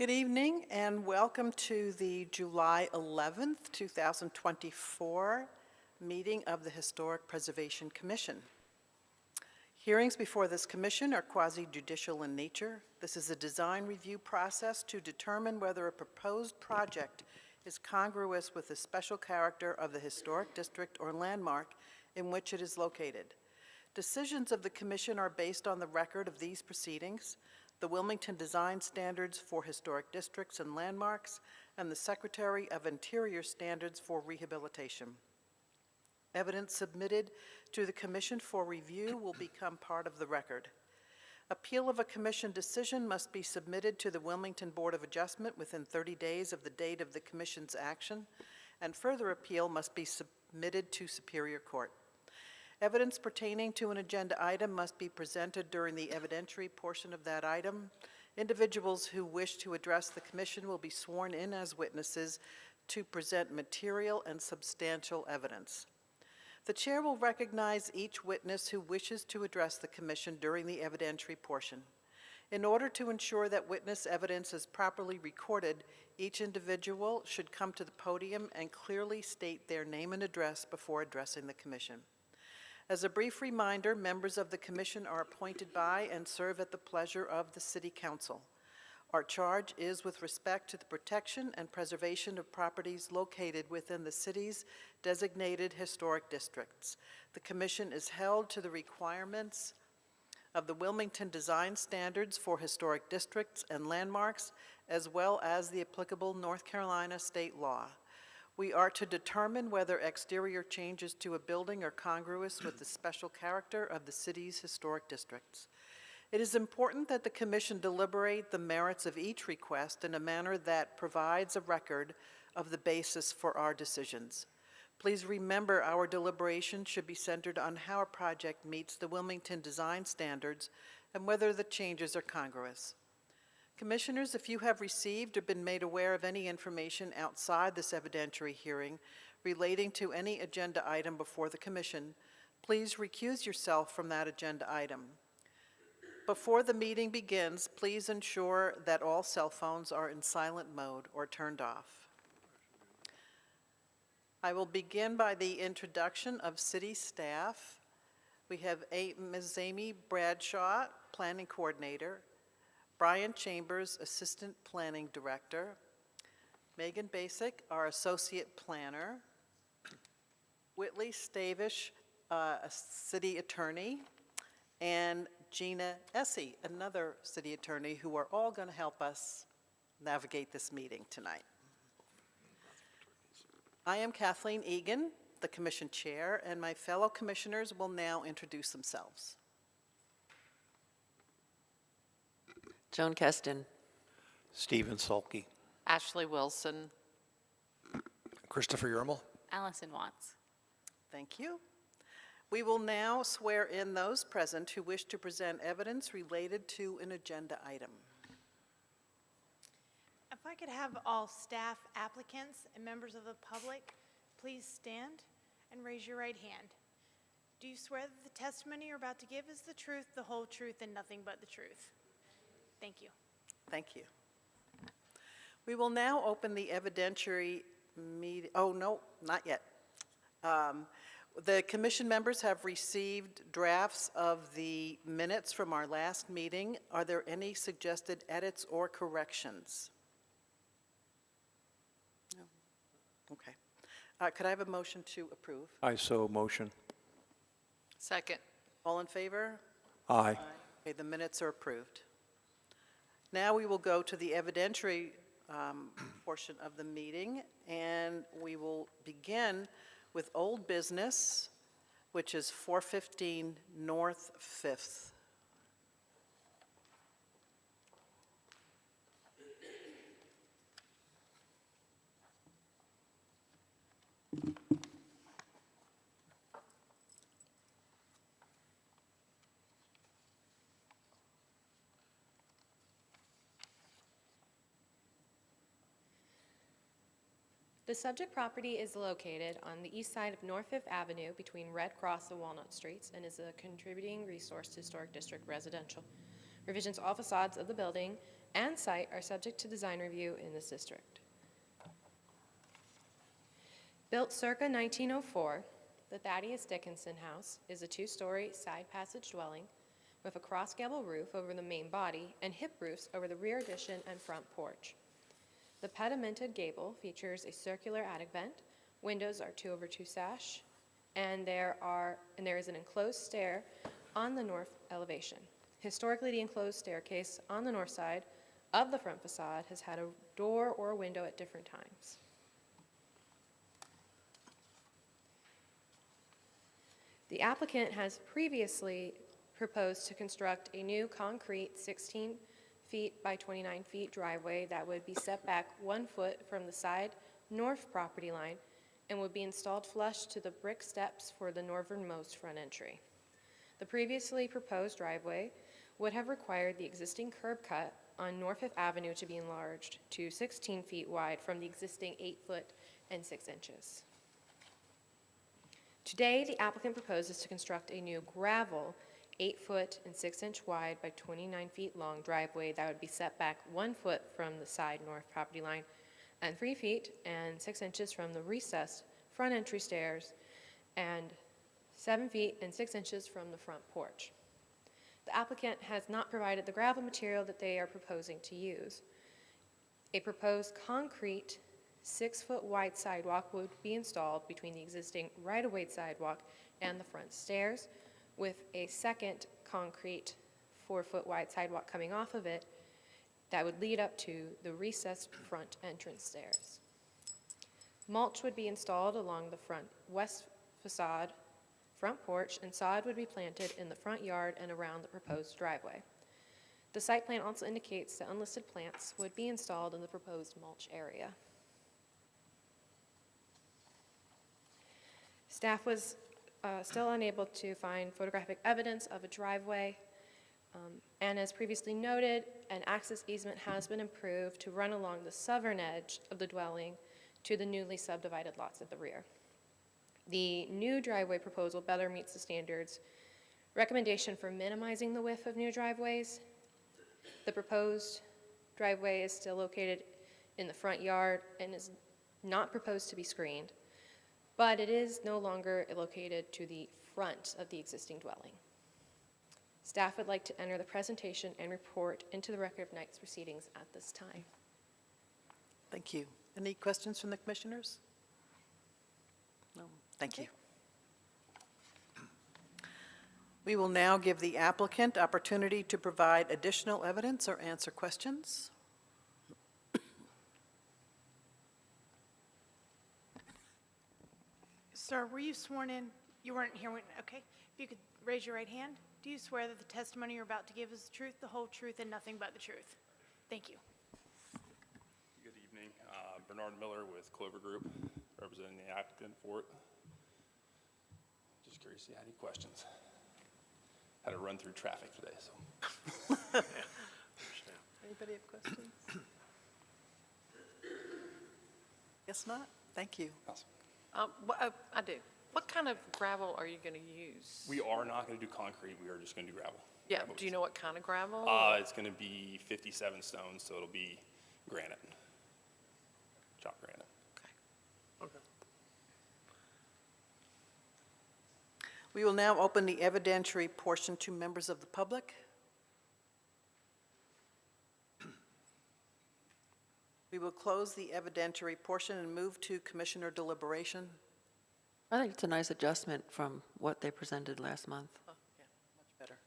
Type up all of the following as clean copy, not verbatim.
Good evening and welcome to the July 11th, 2024 meeting of the Historic Preservation Commission. Hearings before this commission are quasi-judicial in nature. This is a design review process to determine whether a proposed project is congruous with the special character of the historic district or landmark in which it is located. Decisions of the commission are based on the record of these proceedings, the Wilmington Design Standards for Historic Districts and Landmarks, and the Secretary of Interior Standards for Rehabilitation. Evidence submitted to the Commission for review will become part of the record. Appeal of a Commission decision must be submitted to the Wilmington Board of Adjustment within 30 days of the date of the Commission's action, and further appeal must be submitted to Superior Court. Evidence pertaining to an agenda item must be presented during the evidentiary portion of that item. Individuals who wish to address the Commission will be sworn in as witnesses to present material and substantial evidence. The Chair will recognize each witness who wishes to address the Commission during the evidentiary portion. In order to ensure that witness evidence is properly recorded, each individual should come to the podium and clearly state their name and address before addressing the Commission. As a brief reminder, members of the Commission are appointed by and serve at the pleasure of the City Council. Our charge is with respect to the protection and preservation of properties located within the city's designated historic districts. The Commission is held to the requirements of the Wilmington Design Standards for Historic Districts and Landmarks, as well as the applicable North Carolina state law. We are to determine whether exterior changes to a building are congruous with the special character of the city's historic districts. It is important that the Commission deliberate the merits of each request in a manner that provides a record of the basis for our decisions. Please remember our deliberation should be centered on how a project meets the Wilmington Design Standards and whether the changes are congruous. Commissioners, if you have received or been made aware of any information outside this evidentiary hearing relating to any agenda item before the Commission, please recuse yourself from that agenda item. Before the meeting begins, please ensure that all cell phones are in silent mode or turned off. I will begin by the introduction of city staff. We have Ms. Amy Bradshaw, Planning Coordinator, Brian Chambers, Assistant Planning Director, Megan Basic, our Associate Planner, Whitley Stavish, City Attorney, and Gina Essie, another City Attorney, who are all going to help us navigate this meeting tonight. I am Kathleen Egan, the Commission Chair, and my fellow Commissioners will now introduce themselves. Joan Keston. Stephen Sulky. Ashley Wilson. Christopher Yermel. Allison Watts. Thank you. We will now swear in those present who wish to present evidence related to an agenda item. If I could have all staff, applicants, and members of the public please stand and raise your right hand. Do you swear that the testimony you're about to give is the truth, the whole truth, and nothing but the truth? Thank you. Thank you. We will now open the evidentiary meeting. Oh, no, not yet. The Commission members have received drafts of the minutes from our last meeting. Are there any suggested edits or corrections? No. Okay. Could I have a motion to approve? I so motion. Second. All in favor? Aye. Okay, the minutes are approved. Now we will go to the evidentiary portion of the meeting, and we will begin with old business, which is 415 North 5th. The subject property is located on the east side of North Fifth Avenue between Red Cross and Walnut Streets and is a contributing resource to Historic District residential. Revisions to all facades of the building and site are subject to design review in this district. Built circa 1904, the Thaddeus Dickinson House is a two-story side passage dwelling with a cross gable roof over the main body and hip roofs over the rear addition and front porch. The pedimented gable features a circular attic vent, windows are 2/2 sash, and there is an enclosed stair on the north elevation. Historically, the enclosed staircase on the north side of the front facade has had a door or a window at different times. The applicant has previously proposed to construct a new concrete 16 feet by 29 feet driveway that would be set back 1 foot from the side north property line and would be installed flush to the brick steps for the northernmost front entry. The previously proposed driveway would have required the existing curb cut on North Fifth Avenue to be enlarged to 16 feet wide from the existing 8 foot and 6 inches. Today, the applicant proposes to construct a new gravel 8 foot and 6 inch wide by 29 feet long driveway that would be set back 1 foot from the side north property line and 3 feet and 6 inches from the recessed front entry stairs and 7 feet and 6 inches from the front porch. The applicant has not provided the gravel material that they are proposing to use. A proposed concrete 6 foot wide sidewalk would be installed between the existing right-of-way sidewalk and the front stairs, with a second concrete 4 foot wide sidewalk coming off of it that would lead up to the recessed front entrance stairs. Mulch would be installed along the front west facade, front porch, and sod would be planted in the front yard and around the proposed driveway. The site plan also indicates that unlisted plants would be installed in the proposed mulch area. Staff was still unable to find photographic evidence of a driveway, and as previously noted, an access easement has been approved to run along the southern edge of the dwelling to the newly subdivided lots at the rear. The new driveway proposal better meets the standards recommendation for minimizing the width of new driveways. The proposed driveway is still located in the front yard and is not proposed to be screened, but it is no longer located to the front of the existing dwelling. Staff would like to enter the presentation and report into the record of tonight's proceedings at this time. Thank you. Any questions from the commissioners? No, thank you. We will now give the applicant opportunity to provide additional evidence or answer questions. Sir, were you sworn in? You weren't here when, okay. If you could raise your right hand. Do you swear that the testimony you're about to give is the truth, the whole truth, and nothing but the truth? Thank you. Good evening. Bernard Miller with Clover Group, representing the applicant for it. Just curious if you had any questions. Had to run through traffic today, so. Anybody have questions? Guess not. Thank you. Awesome. I do. What kind of gravel are you going to use? We are not going to do concrete. We are just going to do gravel. Yeah, do you know what kind of gravel? It's going to be 57 stones, so it'll be granite, chopped granite. Okay. We will now open the evidentiary portion to members of the public. We will close the evidentiary portion and move to commissioner deliberation. I think it's a nice adjustment from what they presented last month. Oh, yeah, much better.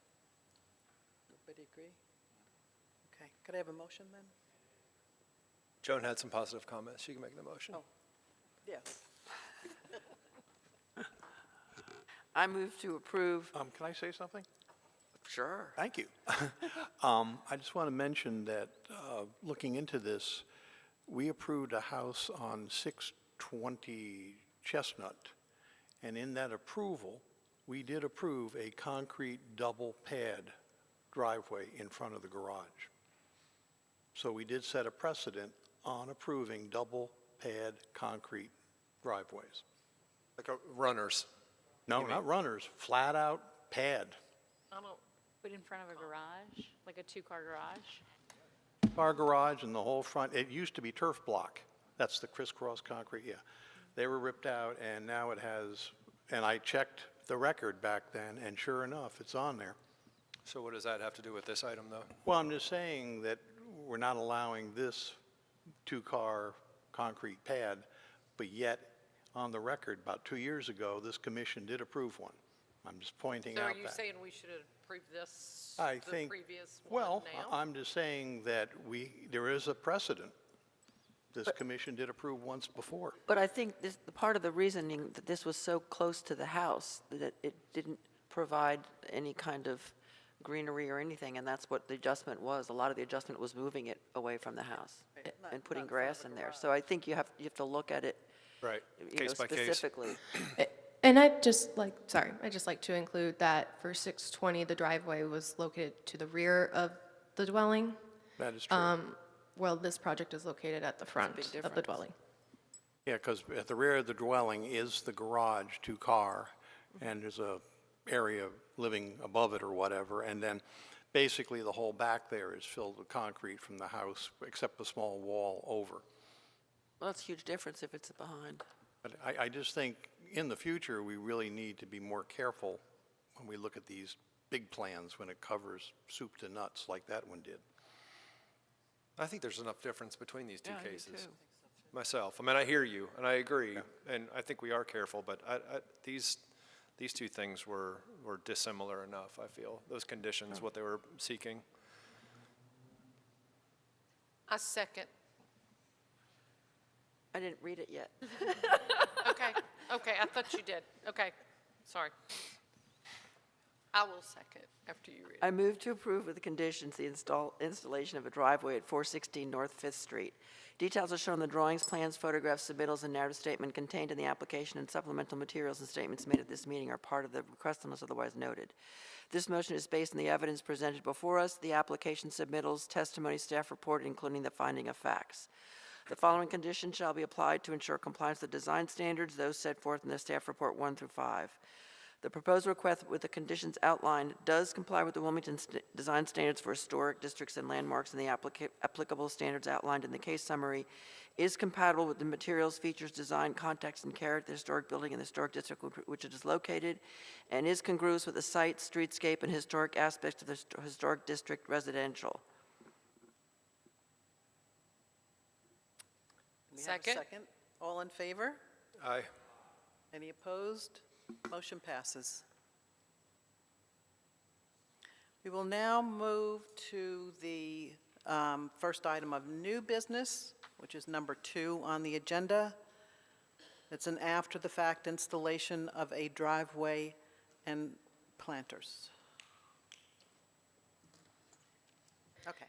Everybody agree? Okay, could I have a motion then? Joan had some positive comments. She can make the motion. Oh, yes. I move to approve. Can I say something? Sure. Thank you. I just want to mention that, looking into this, we approved a house on 620 Chestnut, and in that approval, we did approve a concrete double pad driveway in front of the garage. So we did set a precedent on approving double pad concrete driveways. Like runners. No, not runners, flat out pad. I don't, Put in front of a garage, like a two-car garage? Our garage and the whole front, it used to be turf block. That's the crisscross concrete, yeah. They were ripped out, and now it has, and I checked the record back then, and sure enough, it's on there. So what does that have to do with this item, though? Well, I'm just saying that we're not allowing this two-car concrete pad, but yet, on the record, about 2 years ago, this commission did approve one. I'm just pointing So out are that. you saying we should approve this, I the think, previous one well, now? I'm just saying that there is a precedent. This commission did approve once before. But I think this, the part of the reasoning that this was so close to the house, that it didn't provide any kind of greenery or anything, and that's what the adjustment was. A lot of the adjustment was moving it away from the house Not- and putting not in front of grass the in there. garage. So I think you have to look at it, Right, you know, case by case. specifically. And I'd just like to include that for 620, the driveway was located to the rear of the dwelling, That is true. while this project is located at the front big of the difference. dwelling. Yeah, because at the rear of the dwelling is the garage, two-car, and there's a area living above it or whatever, and then basically the whole back there is filled with concrete from the house, except the small wall over. Well, it's a huge difference if it's behind. But I just think in the future, we really need to be more careful when we look at these big plans when it covers soup to nuts like that one did. I think there's enough difference between these two Yeah, I do cases. too. Myself, I mean, I hear you, and I agree, and I think we are careful, but these two things were dissimilar enough, I feel. Those conditions, what they were seeking. I second. I didn't read it yet. Okay, okay, I thought you did. Okay, sorry. I will second after you read it. I move to approve with the conditions the installation of a driveway at 416 North Fifth Street. Details are shown in the drawings, plans, photographs, submittals, and narrative statement contained in the application, and supplemental materials and statements made at this meeting are part of the request unless otherwise noted. This motion is based on the evidence presented before us, the application submittals, testimony, staff report, including the finding of facts. The following conditions shall be applied to ensure compliance with design standards, those set forth in the staff report 1 through 5. The proposed request with the conditions outlined does comply with the Wilmington design standards for historic districts and landmarks, and the applicable standards outlined in the case summary is compatible with the materials, features, design, context, and character of the historic building and the historic district which it is located, and is congruous with the site, streetscape, and historic aspects of the historic district residential. We have a Second. second. All in favor? Aye. Any opposed? Motion passes. We will now move to the first item of new business, which is number 2 on the agenda. It's an after-the-fact installation of a driveway and planters. Okay.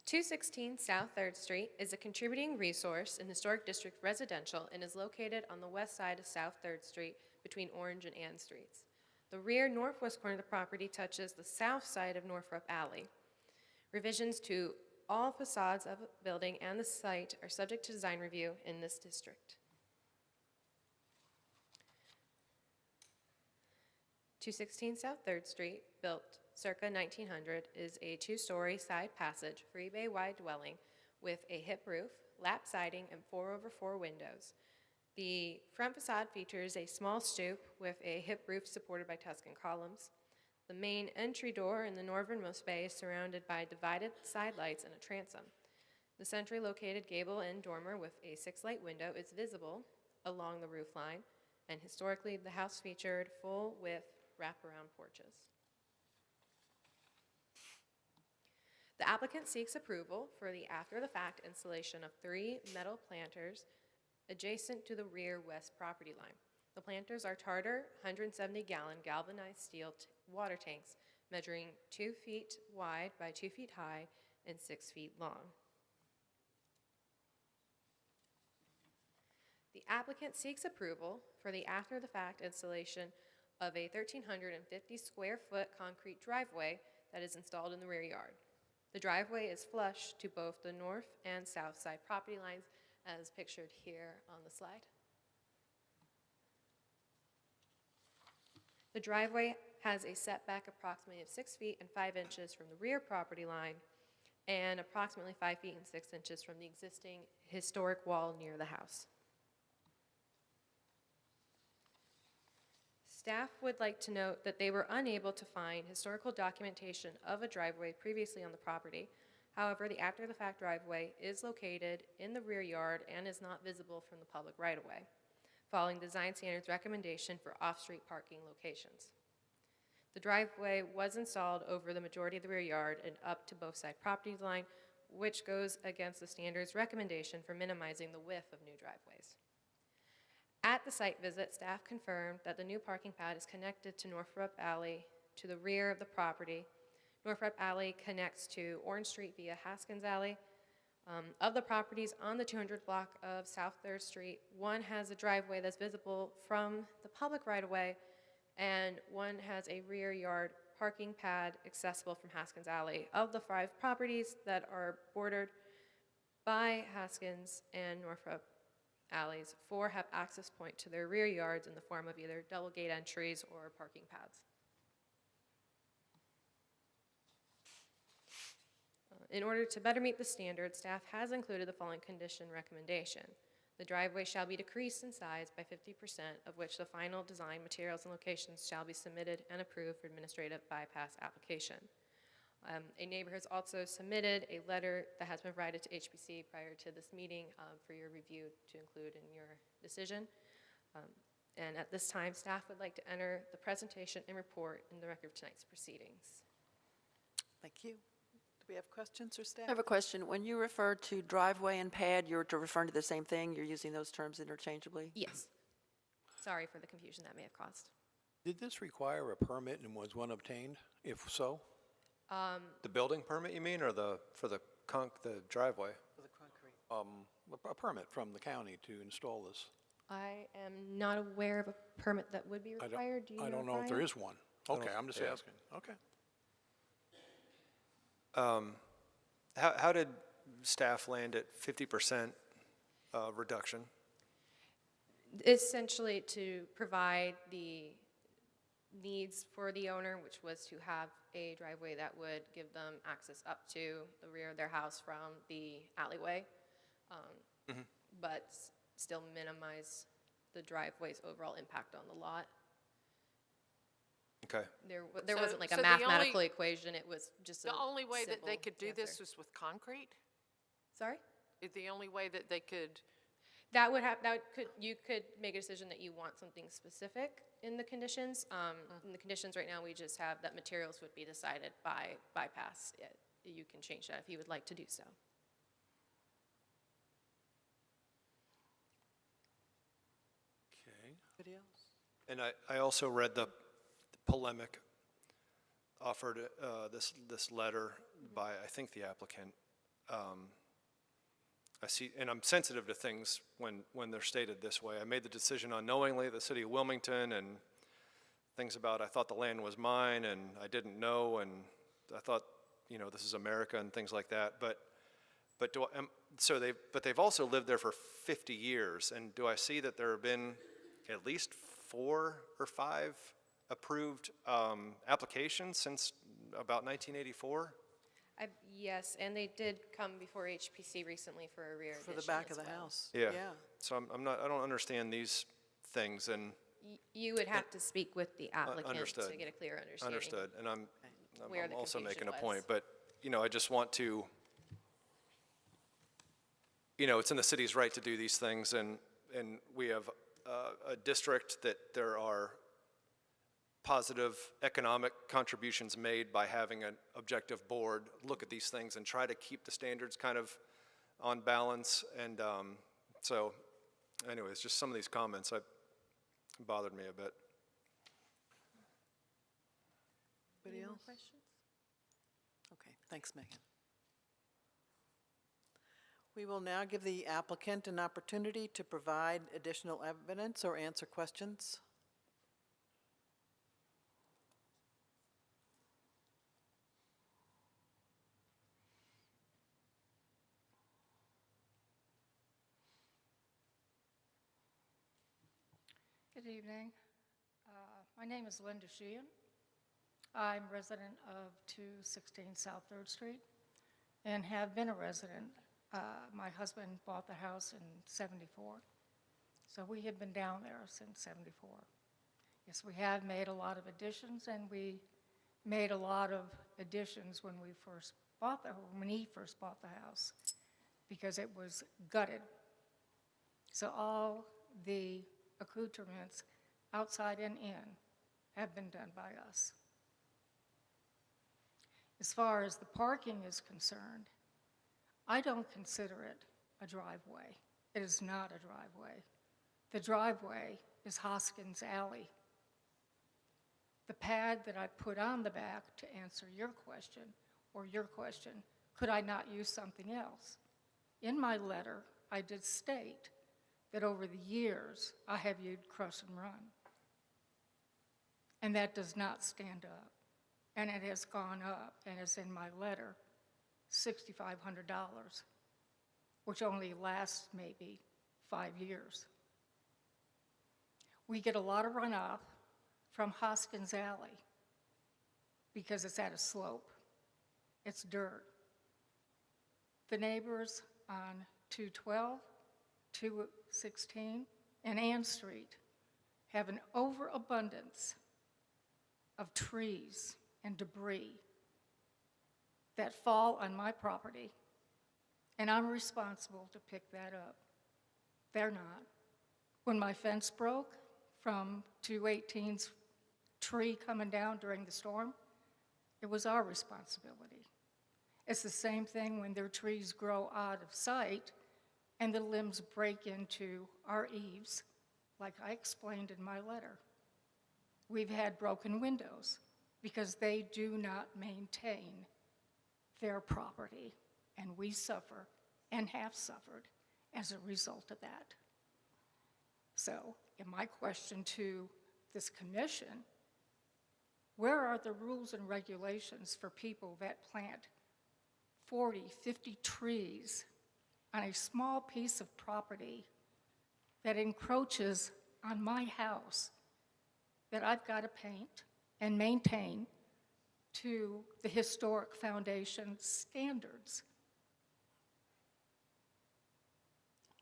216 South 3rd Street is a contributing resource in Historic District Residential and is located on the west side of South 3rd Street between Orange and Ann Streets. The rear northwest corner of the property touches the south side of Northrop Alley. Revisions to all facades of the building and the site are subject to design review in this district. 216 South 3rd Street, built circa 1900, is a 2-story side passage, 3-bay wide dwelling with a hip roof, lap siding, and 4/4 windows. The front facade features a small stoop with a hip roof supported by Tuscan columns. The main entry door in the northernmost bay is surrounded by divided side lights and a transom. The centrally located gable end dormer with a 6-light window is visible along the roof line, and historically the house featured full-width wraparound porches. The applicant seeks approval for the after-the-fact installation of 3 metal planters adjacent to the rear west property line. The planters are Tartar 170-gallon galvanized steel water tanks measuring 2 feet wide by 2 feet high and 6 feet long. The applicant seeks approval for the after-the-fact installation of a 1,350 square foot concrete driveway that is installed in the rear yard. The driveway is flush to both the north and south side property lines, as pictured here on the slide. The driveway has a setback approximately of 6 feet and 5 inches from the rear property line and approximately 5 feet and 6 inches from the existing historic wall near the house. Staff would like to note that they were unable to find historical documentation of a driveway previously on the property. However, the after-the-fact driveway is located in the rear yard and is not visible from the public right-of-way, following Design Standards recommendation for off-street parking locations. The driveway was installed over the majority of the rear yard and up to both side property line, which goes against the standards recommendation for minimizing the width of new driveways. At the site visit, staff confirmed that the new parking pad is connected to Northrop Alley to the rear of the property. Northrop Alley connects to Orange Street via Haskins Alley. Of the properties on the 200 block of South 3rd Street, one has a driveway that's visible from the public right-of-way, and one has a rear yard parking pad accessible from Haskins Alley. Of the 5 properties that are bordered by Haskins and Northrop Alleys, 4 have access point to their rear yards in the form of either double gate entries or parking pads. In order to better meet the standard, staff has included the following condition recommendation. The driveway shall be decreased in size by 50%, of which the final design materials and locations shall be submitted and approved for administrative bypass application. A neighbor has also submitted a letter that has been provided to HPC prior to this meeting for your review to include in your decision. And at this time, staff would like to enter the presentation and report in the record of tonight's proceedings. Thank you. Do we have questions or staff? I have a question. When you refer to driveway and pad, you're referring to the same thing? You're using those terms interchangeably? Yes. Sorry for the confusion that may have caused. Did this require a permit and was one obtained? If so? The building permit, you mean, or for the driveway? For the concrete. A permit from the county to install this? I am not aware of a permit that would be required. Do you I don't know if Brian? there is one. Okay, I'm just yeah. asking. Okay. How did staff land at 50% reduction? Essentially to provide the needs for the owner, which was to have a driveway that would give them access up to the rear of their house from the alleyway, but still minimize the driveway's overall impact on the lot. Okay. There So- wasn't like so a the mathematical only- equation, it was just a The only way that they simple could do this answer. was with concrete? Sorry? Is the only way that they could, That would have, you could make a decision that you want something specific in the conditions. In the conditions right now, we just have that materials would be decided by bypass. You can change that if you would like to do so. Okay. Anybody else? And I also read the polemic offered, this letter by, I think, the applicant. I see, and I'm sensitive to things when they're stated this way. I made the decision unknowingly, the city of Wilmington, and things about, I thought the land was mine, and I didn't know, and I thought, this is America, and things like that. But they've also lived there for 50 years, and do I see that there have been at least 4 or 5 approved applications since about 1984? Yes, and they did come before HPC recently for a rear For addition the back of as the well. house? Yeah. So I don't understand these things, and You would have to speak with the applicant to understood. get a clear understanding. understood, and I'm Where the also making a confusion point, was. but, I just want to, it's in the city's right to do these things, and we have a district that there are positive economic contributions made by having an objective board look at these things and try to keep the standards kind of on balance, and so anyways, just some of these comments bothered me a bit. Anybody Any more else? questions? Okay, thanks, Megan. We will now give the applicant an opportunity to provide additional evidence or answer questions. Good evening. My name is Linda Sheehan. I'm resident of 216 South 3rd Street. and have been a resident. My husband bought the house in '74, so we have been down there since '74. Yes, we have made a lot of additions, and we made a lot of additions when he first bought the house, because it was gutted. So all the accoutrements, outside and in, have been done by us. As far as the parking is concerned, I don't consider it a driveway. It is not a driveway. The driveway is Hoskins Alley. The pad that I put on the back, to answer your question, could I not use something else? In my letter, I did state that over the years, I have used crush and run. And that does not stand up. And it has gone up, and it's in my letter, $6,500, which only lasts maybe 5 years. We get a lot of runoff from Hoskins Alley because it's at a slope. It's dirt. The neighbors on 212, 216, and Ann Street have an overabundance of trees and debris that fall on my property, and I'm responsible to pick that up. They're not. When my fence broke from 218's tree coming down during the storm, it was our responsibility. It's the same thing when their trees grow out of sight and the limbs break into our eaves, like I explained in my letter. We've had broken windows because they do not maintain their property, and we suffer and have suffered as a result of that. So, in my question to this commission, where are the rules and regulations for people that plant 40, 50 trees on a small piece of property that encroaches on my house that I've got to paint and maintain to the Historic Foundation standards?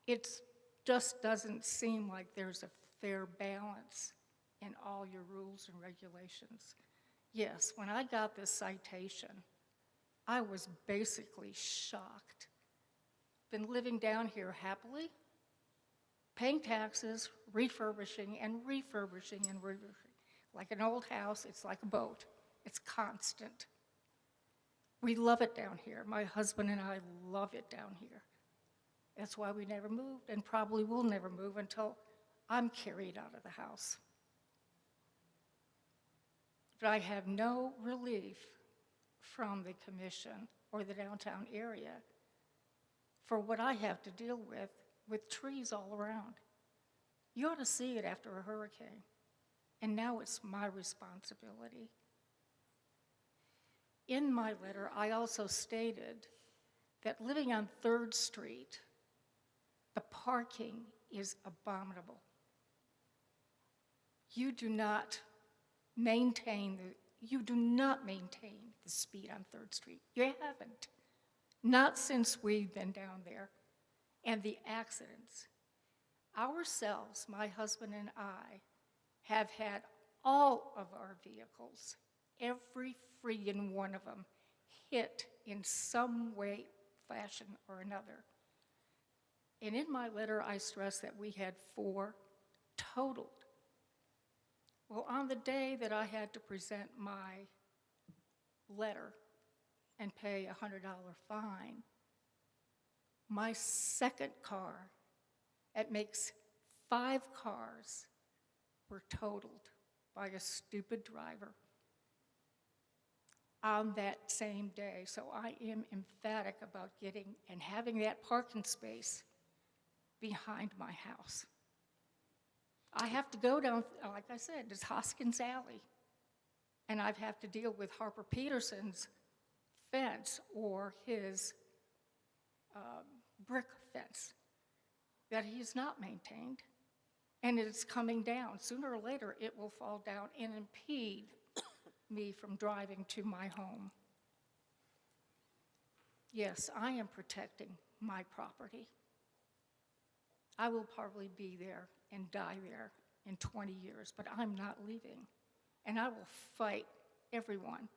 It just doesn't seem like there's a fair balance in all your rules and regulations. Yes, when I got this citation, I was basically shocked. Been living down here happily, paying taxes, refurbishing and refurbishing and refurbishing. Like an old house, it's like a boat. It's constant. We love it down here. My husband and I love it down here. That's why we never moved, and probably will never move until I'm carried out of the house. But I have no relief from the commission or the downtown area for what I have to deal with trees all around. You ought to see it after a hurricane, and now it's my responsibility. In my letter, I also stated that living on 3rd Street, the parking is abominable. You do not maintain the speed on 3rd Street. You haven't. Not since we've been down there. And the accidents. Ourselves, my husband and I, have had all of our vehicles, every friggin' one of them, hit in some way, fashion, or another. And in my letter, I stressed that we had 4 totaled. Well, on the day that I had to present my letter and pay a $100 fine, my second car, it makes 5 cars, were totaled by a stupid driver on that same day. So I am emphatic about getting and having that parking space behind my house. I have to go down, like I said, it's Hoskins Alley, and I have to deal with Harper Peterson's fence or his brick fence that he's not maintained, and it's coming down. Sooner or later, it will fall down and impede me from driving to my home. Yes, I am protecting my property. I will probably be there and die there in 20 years, but I'm not leaving. And I will fight everyone.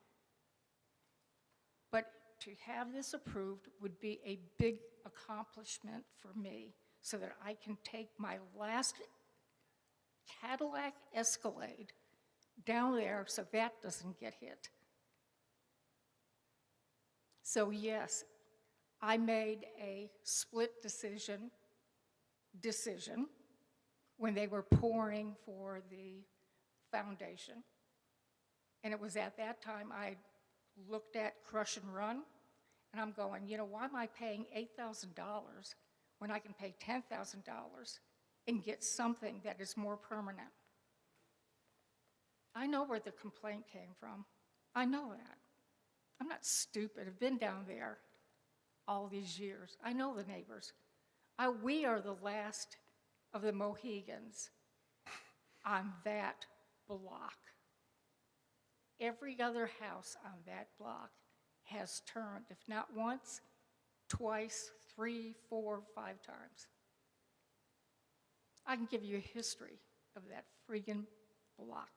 But to have this approved would be a big accomplishment for me so that I can take my last Cadillac Escalade down there so that doesn't get hit. So yes, I made a split decision when they were pouring for the foundation. And it was at that time I looked at Crush and Run, and I'm going, you know, why am I paying $8,000 when I can pay $10,000 and get something that is more permanent? I know where the complaint came from. I know that. I'm not stupid. I've been down there all these years. I know the neighbors. We are the last of the Mohegans on that block. Every other house on that block has turned, if not once, twice, 3, 4, 5 times. I can give you a history of that friggin' block.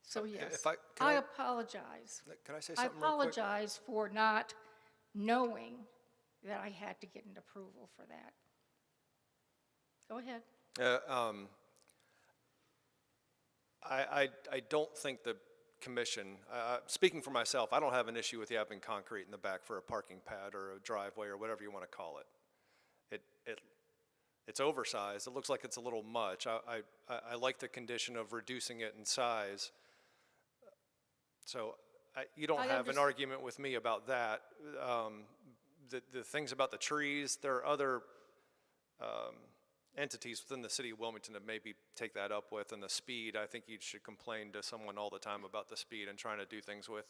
So yes, I apologize. Can I say I something real quick? apologize for not knowing that I had to get an approval for that. Go ahead. I don't think the commission, speaking for myself, I don't have an issue with you having concrete in the back for a parking pad or a driveway or whatever you want to call it. It's oversized. It looks like it's a little much. I like the condition of reducing it in size. So you don't have an argument with me about that. The things about the trees, there are other entities within the city of Wilmington that maybe take that up with, and the speed. I think you should complain to someone all the time about the speed and trying to do things with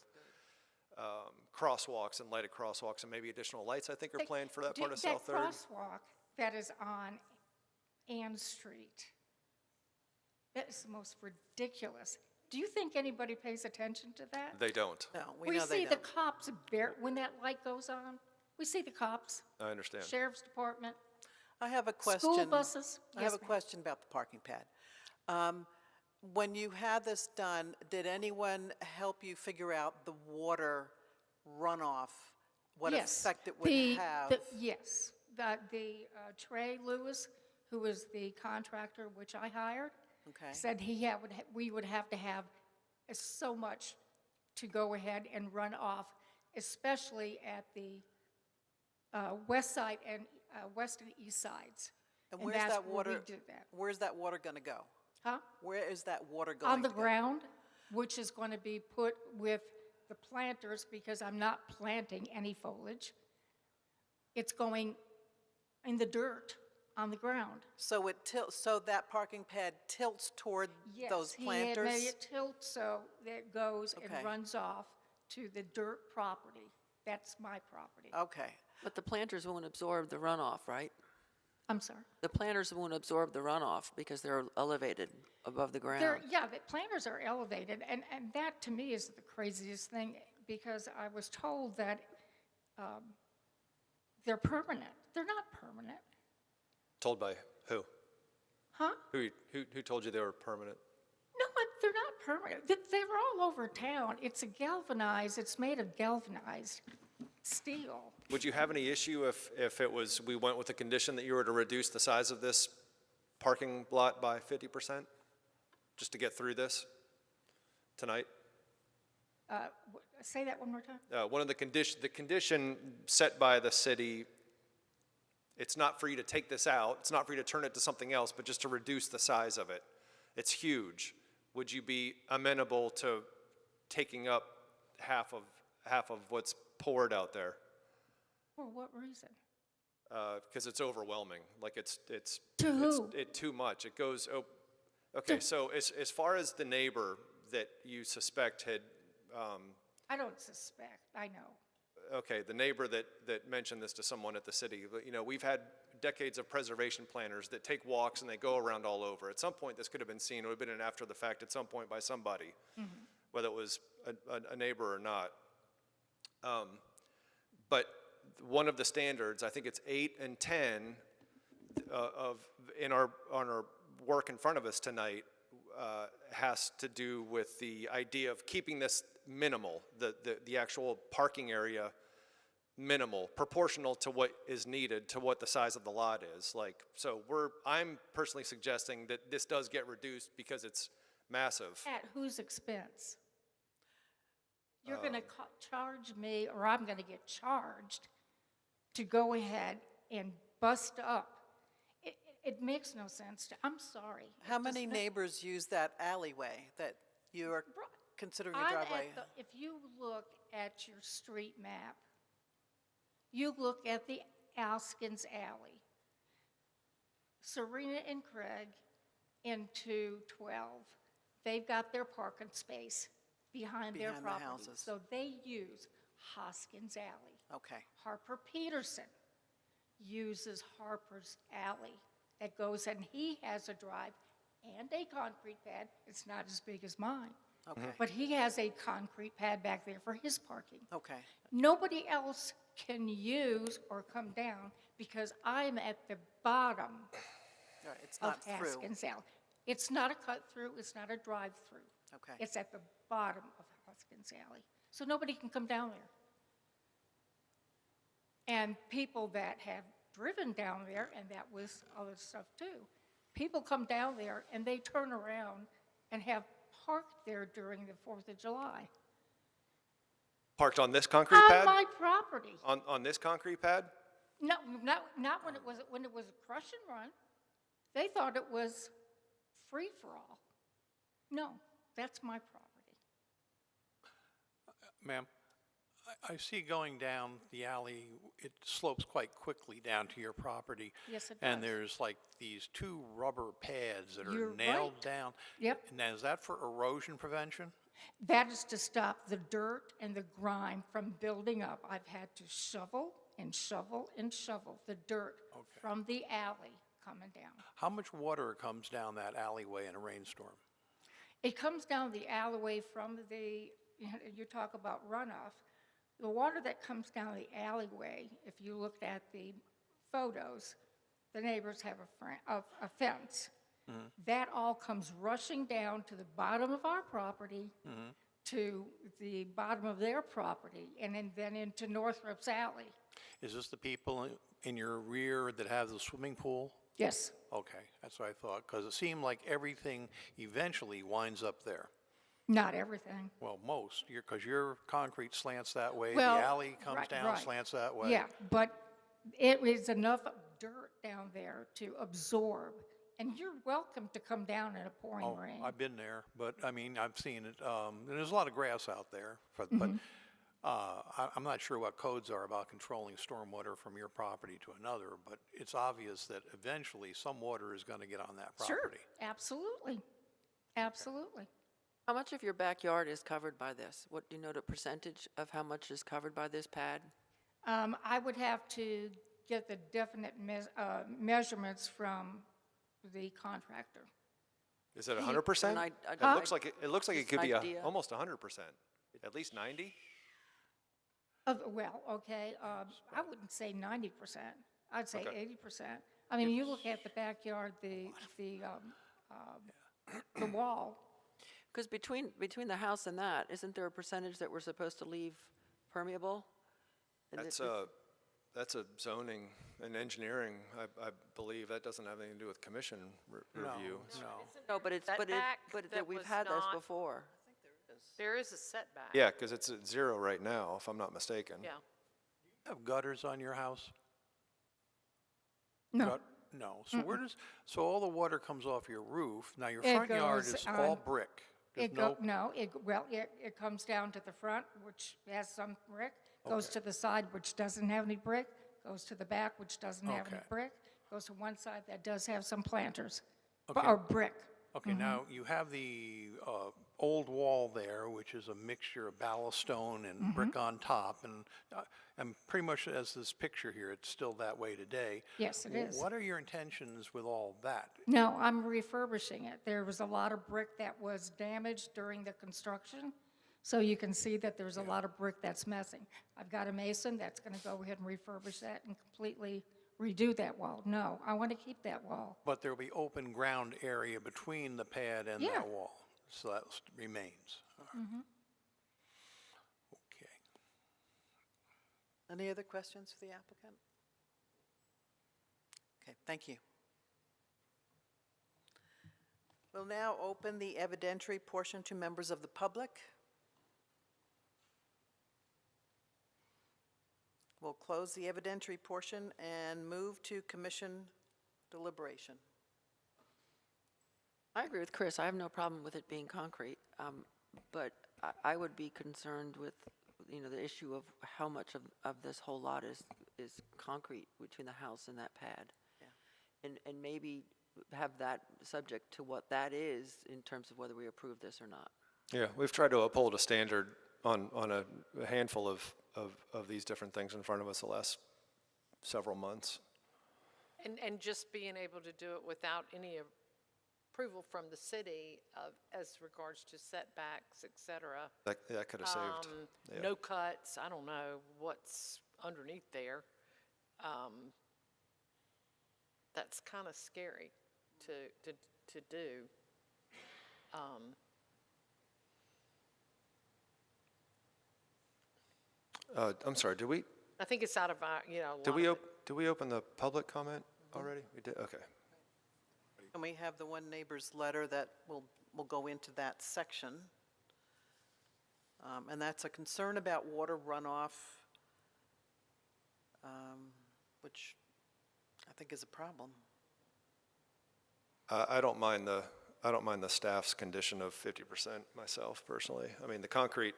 crosswalks and lighted crosswalks and maybe additional lights, I think, are planned for that part of South Third. That crosswalk that is on Ann Street, that is the most ridiculous. Do you think anybody pays attention to that? They don't. No, we We know they see the don't. cops, when that light goes on, we see the cops, I understand. sheriff's department. I have a question. School buses. I have Yes, a ma'am. question about the parking pad. When you had this done, did anyone help you figure out the water runoff, what Yes, effect it would have? Yes, Trey Lewis, who was the contractor which I hired, Okay. said we would have to have so much to go ahead and run off, especially at the west side and west and east sides. And And where's that's that where water? we did that. Where's that water going to go? Huh? Where is that water going? On the to go? ground, which is going to be put with the planters, because I'm not planting any foliage. It's going in the dirt on the ground. So it tilts. So that parking pad tilts toward those planters. Yes, he had made it tilt so that it goes Okay. and runs off to the dirt property. That's my property. Okay. But the planters won't absorb the runoff, right? I'm sorry. The planters won't absorb the runoff because they're elevated above the ground. Yeah, the planters are elevated, and that to me is the craziest thing, because I was told that they're permanent. They're not permanent. Told by who? Huh? Who told you they were permanent? No, they're not permanent. They're all over town. It's made of galvanized steel. Would you have any issue if we went with the condition that you were to reduce the size of this parking lot by 50%? Just to get through this tonight? Say that one more time. One of the condition set by the city, it's not for you to take this out, it's not for you to turn it to something else, but just to reduce the size of it. It's huge. Would you be amenable to taking up half of what's poured out there? For what reason? Because it's overwhelming. Like it's To who? too much. It goes. Oh, okay. So as far as the neighbor that you suspect had. I don't suspect. I know. Okay, the neighbor that mentioned this to someone at the city. You know, we've had decades of preservation planners that take walks and they go around all over. At some point, this could have been seen. It would have been an after the fact at some point by somebody, whether it was a neighbor or not. one of the standards, I think it's 8 and 10 on our work in front of us tonight, has to do with the idea of keeping this minimal, the actual parking area minimal, proportional to what is needed, to what the size of the lot is. Like, so I'm personally suggesting that this does get reduced because it's massive. At whose expense? You're going to charge me, or I'm going to get charged to go ahead and bust up. It makes no sense. I'm sorry. How many neighbors use that alleyway that you are considering a I'm driveway? if you look at your street map, you look at the Alskins Alley, Serena and Craig into 12, they've got their parking space behind their Behind the property. houses. So they use Hoskins Alley. Okay, Harper Peterson uses Harper's Alley that goes, and he has a drive and a concrete pad. It's not as big as mine. okay, But he has a concrete pad back there for his parking. okay. Nobody else can use or come down because I'm at the bottom All right, it's of not through. Haskins Alley. It's not a cut-through, it's not a drive-through. Okay. It's at the bottom of Haskins Alley. So nobody can come down there. And people that have driven down there, and that was other stuff too, people come down there and they turn around and have parked there during the 4th of July. Parked on this concrete On pad? my property. On this concrete pad? No, not when it was a crush and run. They thought it was free for all. No, that's my property. Ma'am, I see going down the alley, it slopes quite quickly down to your property. Yes, it And does. there's like these 2 rubber pads that You're are nailed right. down. Yep. Now, is that for erosion prevention? That is to stop the dirt and the grime from building up. I've had to shovel and shovel and shovel the dirt from the alley coming down. How much water comes down that alleyway in a rainstorm? It comes down the alleyway from you talk about runoff. The water that comes down the alleyway, if you looked at the photos, the neighbors have a fence. That all comes rushing down to the bottom of our property, to the bottom of their property, and then into Northrop's Alley. Is this the people in your rear that have the swimming pool? Yes. Okay, that's what I thought, because it seemed like everything eventually winds up there. Not everything. Well, most, because your concrete slants that way, the Well, alley comes right, down, right. slants that way. Yeah, but it is enough dirt down there to absorb. And you're welcome to come down in a pouring Oh, rain. I've been there, but I mean, I've seen it. And there's a lot of grass out there, but I'm not sure what codes are about controlling stormwater from your property to another, but it's obvious that eventually some water is going to get on that Sure, property. absolutely. Absolutely. How much of your backyard is covered by this? What, do you know the percentage of how much is covered by this pad? I would have to get the definite measurements from the contractor. Is it 100%? I It don't- looks like it looks like it Just could an be idea. almost 100%, at least 90? Well, okay, I wouldn't say 90%. I'd say Okay. 80%. I mean, you look at the backyard, the wall. Because between the house and that, isn't there a percentage that we're supposed to leave permeable? And That's a zoning and engineering, I believe. That doesn't have anything to do with commission review. No. No, but Setback that that we've was had this not- before. There is a setback. Yeah, because it's at 0 right now, if I'm not mistaken. Yeah. Have gutters on your house? No. No. So so all the water comes off your roof. Now, your It front yard goes is all on- brick. There's It comes down to the front, which has some brick, goes to the side, which doesn't have any brick, goes to the back, which doesn't have any Okay. brick, goes to one side that does have some planters, Okay. or brick. Okay, now, you have the old wall there, which is a mixture of ballast stone and brick on top, and pretty much as this picture here, it's still that way today. Yes, it is. What are your intentions with all that? No, I'm refurbishing it. There was a lot of brick that was damaged during the construction, So you can see that there's a lot of brick that's missing. I've got a mason that's going to go ahead and refurbish that and completely redo that wall. No, I want to keep that wall. But there'll be open ground area between the pad and Yeah. that wall, so that remains. Okay. Any other questions for the applicant? Okay, thank you. We'll now open the evidentiary portion to members of the public. We'll close the evidentiary portion and move to commission deliberation. I agree with Chris. I have no problem with it being concrete, but I would be concerned with, the issue of how much of this whole lot is concrete between the house and that pad. Yeah. And maybe have that subject to what that is in terms of whether we approve this or not. Yeah, we've tried to uphold a standard on a handful of these different things in front of us the last several months. And just being able to do it without any approval from the city as regards to setbacks, et cetera. That could have saved. Yeah. No cuts, I don't know what's underneath there. That's kind of scary to do. I'm sorry, I think it's out of our, did we open the public comment already? We did, okay. And we have the one neighbor's letter that will go into that section. And that's a concern about water runoff, which I think is a problem. I don't mind the staff's condition of 50% myself personally. I mean, the concrete,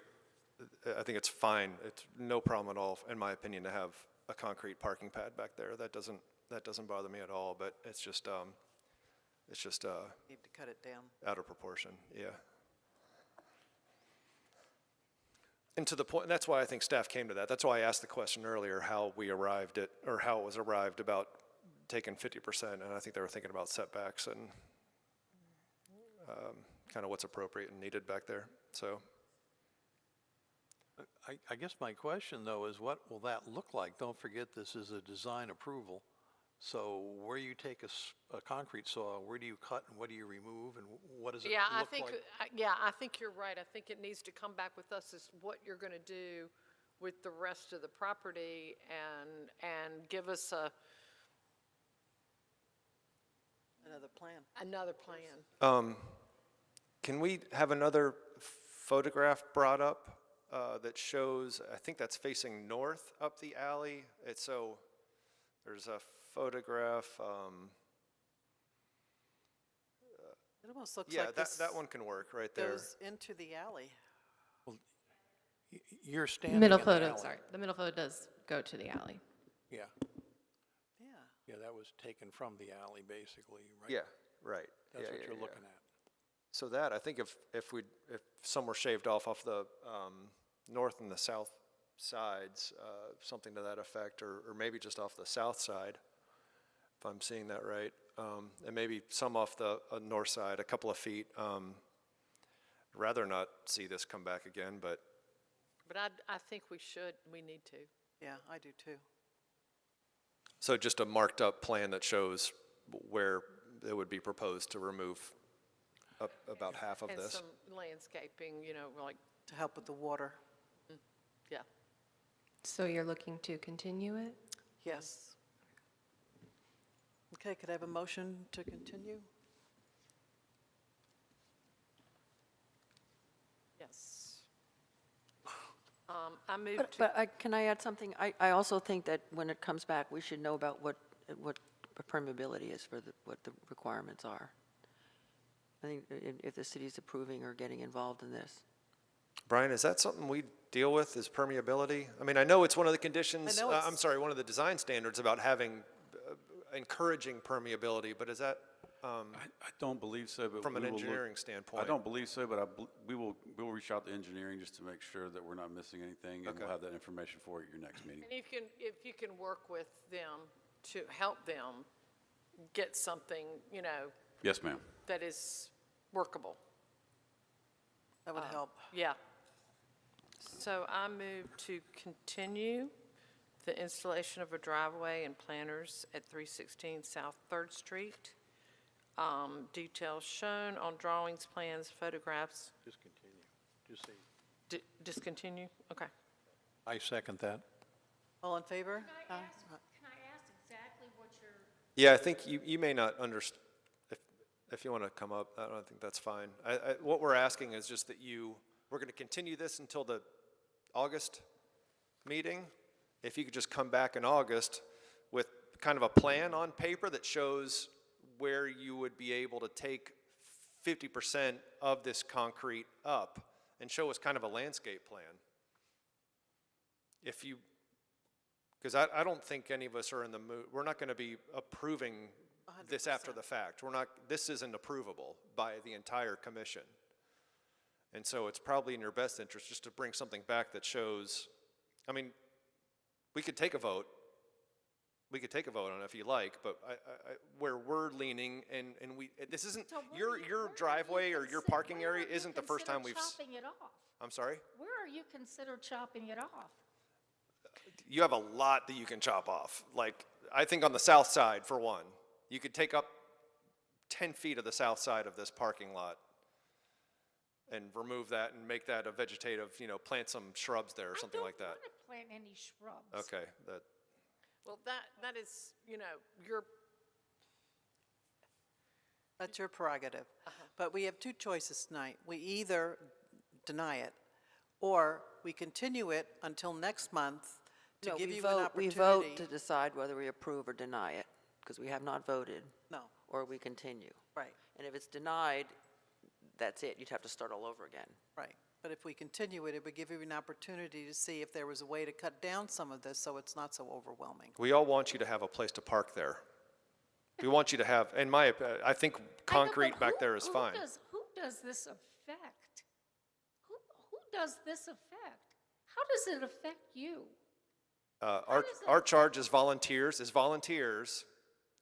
I think it's fine. It's no problem at all, in my opinion, to have a concrete parking pad back there. That doesn't bother me at all, but it's just Need to cut it down. out of proportion, yeah. And to the point, that's why I think staff came to that. That's why I asked the question earlier, how we arrived at, or how it was arrived about taking 50%, and I think they were thinking about setbacks and kind of what's appropriate and needed back there, so. I guess my question, though, is what will that look like? Don't forget, this is a design approval. So where you take a concrete soil, where do you cut and what do you remove and what does it Yeah, look like? I think you're right. I think it needs to come back with us as what you're going to do with the rest of the property and give us Another plan. another plan. Can we have another photograph brought up that shows, I think that's facing north up the alley? So there's a photograph. It almost looks Yeah, like this that one can work right there. goes into the alley. You're standing Middle in the photo, alley. sorry. The middle photo does go to the alley. Yeah, Yeah. yeah, that was taken from the alley, basically, right? Yeah, right. That's Yeah, what yeah, you're yeah. looking at. So that, I think if some were shaved off the north and the south sides, something to that effect, or maybe just off the south side, if I'm seeing that right, and maybe some off the north side, a couple of feet. Rather not see this come back again, but But I think we need to. Yeah, I do too. so just a marked up plan that shows where it would be proposed to remove about half of And this. some landscaping, like, To help with the water. yeah. So you're looking to continue it? Yes. Okay, could I have a motion to continue? Yes. I moved to, But can I add something? I also think that when it comes back, we should know about what permeability is for what the requirements are. I think if the city's approving or getting involved in this. Brian, is that something we deal with, is permeability? I mean, I know it's one of the conditions, I know it's- I'm sorry, one of the design standards about having, encouraging permeability, but is that I don't believe so, but from an we will look- engineering standpoint? I don't believe so, but we'll reach out to engineering just to make sure that we're not missing anything, and Okay. we'll have that information for you at your next meeting. and if you can work with them to help them get something, Yes, ma'am. that is workable. That would help. Yeah, So I move to continue the installation of a driveway and planters at 316 South 3rd Street. Details shown on drawings, plans, photographs. Discontinue. Just say. Discontinue? Okay. I second that. All in favor? Can I ask exactly what you're? Yeah, I think you may not understand, if you want to come up, I don't think that's fine. What we're asking is just that we're going to continue this until the August meeting. If you could just come back in August with kind of a plan on paper that shows where you would be able to take 50% of this concrete up and show us kind of a landscape plan. Because I don't think any of us are in the mood, we're not going to be approving this after the fact. This isn't approvable by the entire commission. And so it's probably in your best interest just to bring something back that shows, I mean, we could take a vote. We could take a vote on it if you like, but where we're leaning, and this isn't, So where do your you driveway or your consider- parking where area do you isn't the first time consider we've, chopping it off? I'm sorry? Where are you consider chopping it off? You have a lot that you can chop off. Like, I think on the south side, for one, you could take up 10 feet of the south side of this parking lot and remove that and make that a vegetative, plant some shrubs there or something like that. I don't want to plant any shrubs. Okay, Well, that is, your, That's your prerogative. But we have two choices tonight. We either deny it, or we continue it until next month to No, give we you an vote- We opportunity. vote to decide whether we approve or deny it, because we have not voted, No, or we continue. right, And if it's denied, that's it. You'd have to start all over again. right. But if we continue it, it would give you an opportunity to see if there was a way to cut down some of this so it's not so overwhelming. we all want you to have a place to park there. We want you to have, I think I know, concrete but back there is fine. Who does this affect? Who does this affect? How does it affect you? Our charge is volunteers.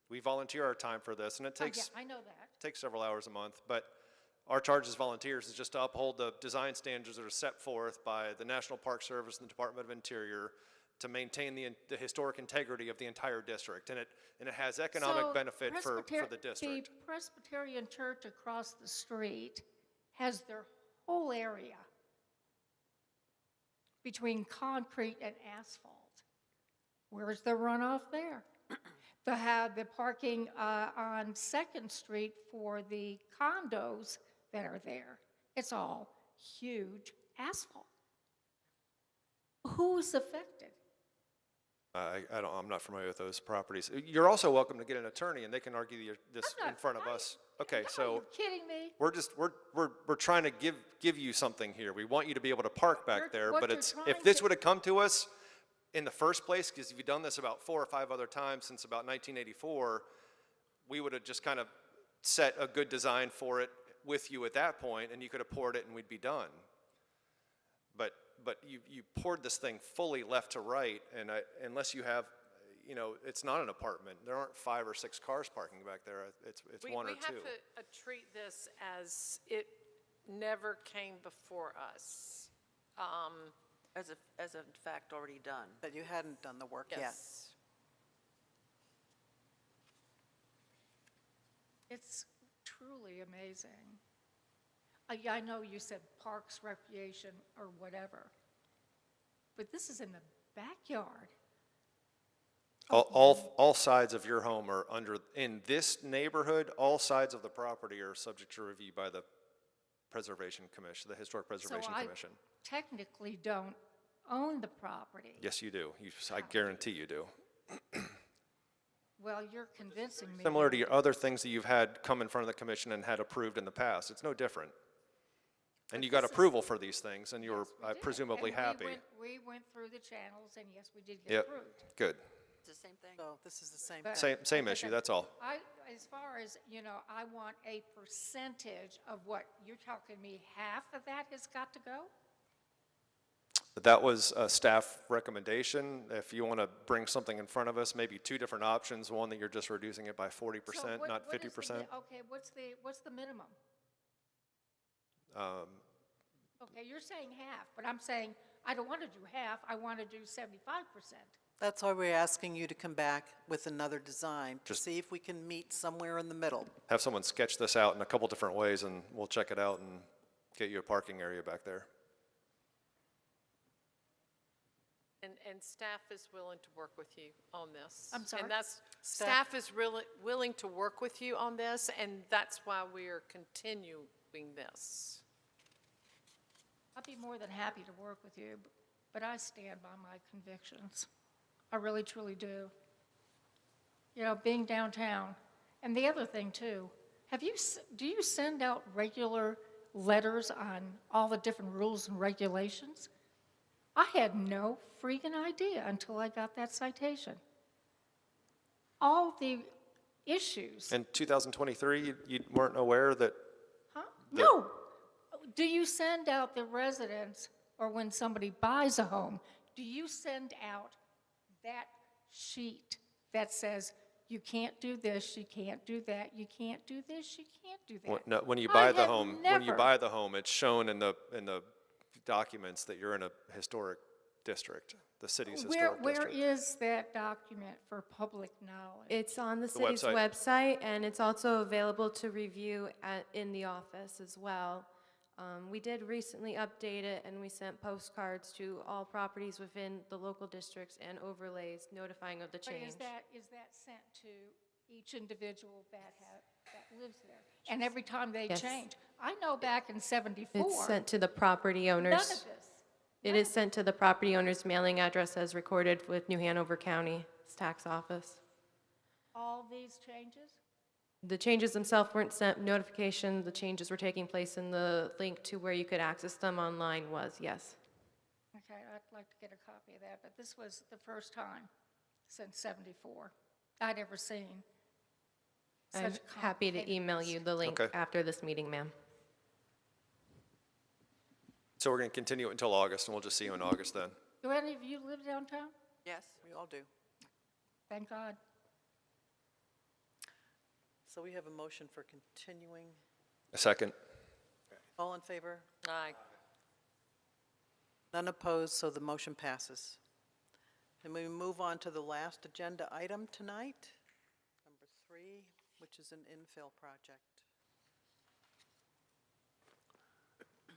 We volunteer our time for this, and it Oh, yeah, takes I know that. takes several hours a month, but our charge as volunteers is just to uphold the design standards that are set forth by the National Park Service and the Department of Interior to maintain the historic integrity of the entire district, and it has economic So benefit for the district. The Presbyterian Church across the street has their whole area between concrete and asphalt. Where's the runoff there? The parking on Second Street for the condos that are there, it's all huge asphalt. Who's affected? I'm not familiar with those properties. You're also welcome to get an attorney, and they can argue this I'm not- in front of us. Okay, Are so you kidding me? we're trying to give you something here. We want you to be able to park back You're- there, what but you're if trying this to- would have come to us in the first place, because you've done this about 4 or 5 other times since about 1984, we would have just kind of set a good design for it with you at that point, and you could have poured it and we'd be done. But you poured this thing fully left to right, and unless you have, it's not an apartment. There aren't 5 or 6 cars parking back there. It's one or two. We have to treat this as it never came before us. As a fact already done. But you hadn't done the work yet. Yes. It's truly amazing. I know you said parks, recreation, or whatever, but this is in the backyard. All sides of your home are in this neighborhood, all sides of the property are subject to review by the Preservation Commission, the Historic Preservation Commission. So I technically don't own the property. Yes, you do. I guarantee you do. Well, you're convincing me. Similar to your other things that you've had come in front of the commission and had approved in the past. It's no different. And you got this is- approval for these things, and you were Yes, we did. presumably And happy. we went through the channels, and yes, we did get Yep, approved. good. It's the same thing. So this is the same. But- Same issue, that's all. As far as, I want a percentage of what, you're talking me half of that has got to go? But that was a staff recommendation. If you want to bring something in front of us, maybe 2 different options, one that you're just reducing it by 40%, So not what is the 50%. Okay, what's the minimum? Okay, you're saying half, but I'm saying, I don't want to do half, I want to do 75%. That's why we're asking you to come back with another design, to Just- see if we can meet somewhere in the middle. Have someone sketch this out in a couple different ways, and we'll check it out and get you a parking area back there. And staff is willing to work with you on this. I'm sorry? And that's, Staff- staff is really willing to work with you on this, and that's why we are continuing this. I'd be more than happy to work with you, but I stand by my convictions. I really, truly do. You know, being downtown. And the other thing, too, do you send out regular letters on all the different rules and regulations? I had no freaking idea until I got that citation. All the issues. In 2023, you weren't aware that, Huh? No. Do you send out the residents, or when somebody buys a home, do you send out that sheet that says, you can't do this, you can't do that, you can't do this, you can't do that? no, when you I buy the have home, when you never- buy the home, it's shown in the documents that you're in a historic district, the city's historic Where district. is that document for public knowledge? It's on the city's website. website, and it's also available to review in the office as well. We did recently update it, and we sent postcards to all properties within the local districts and overlays notifying of the But change. is that sent to each individual that lives there? And every time they Yes. change? I know back in '74. It's sent to the property None owners. of this. It is sent to the property owner's mailing address as recorded with New Hanover County's tax office. All these changes? The changes themselves weren't sent notification, the changes were taking place, and the link to where you could access them online was, yes. Okay, I'd like to get a copy of that, but this was the first time since '74 I'd ever seen I'm such happy to email you the link Okay. after this meeting, ma'am. So we're going to continue it until August, and we'll just see you in August then. Do any of you live downtown? Yes? We all do. Thank God. So we have a motion for continuing. A second. All in favor? Aye. None opposed, so the motion passes. And we move on to the last agenda item tonight, number 3, which is an infill project. Phew.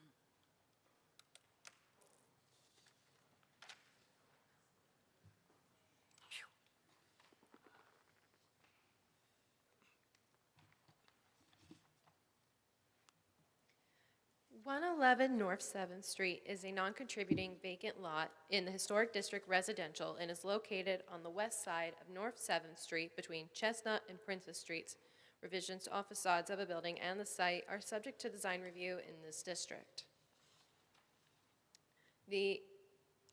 111 North 7th Street is a non-contributing vacant lot in the Historic District Residential and is located on the west side of North 7th Street between Chestnut and Princess Streets. Revisions to all facades of a building and the site are subject to design review in this district. The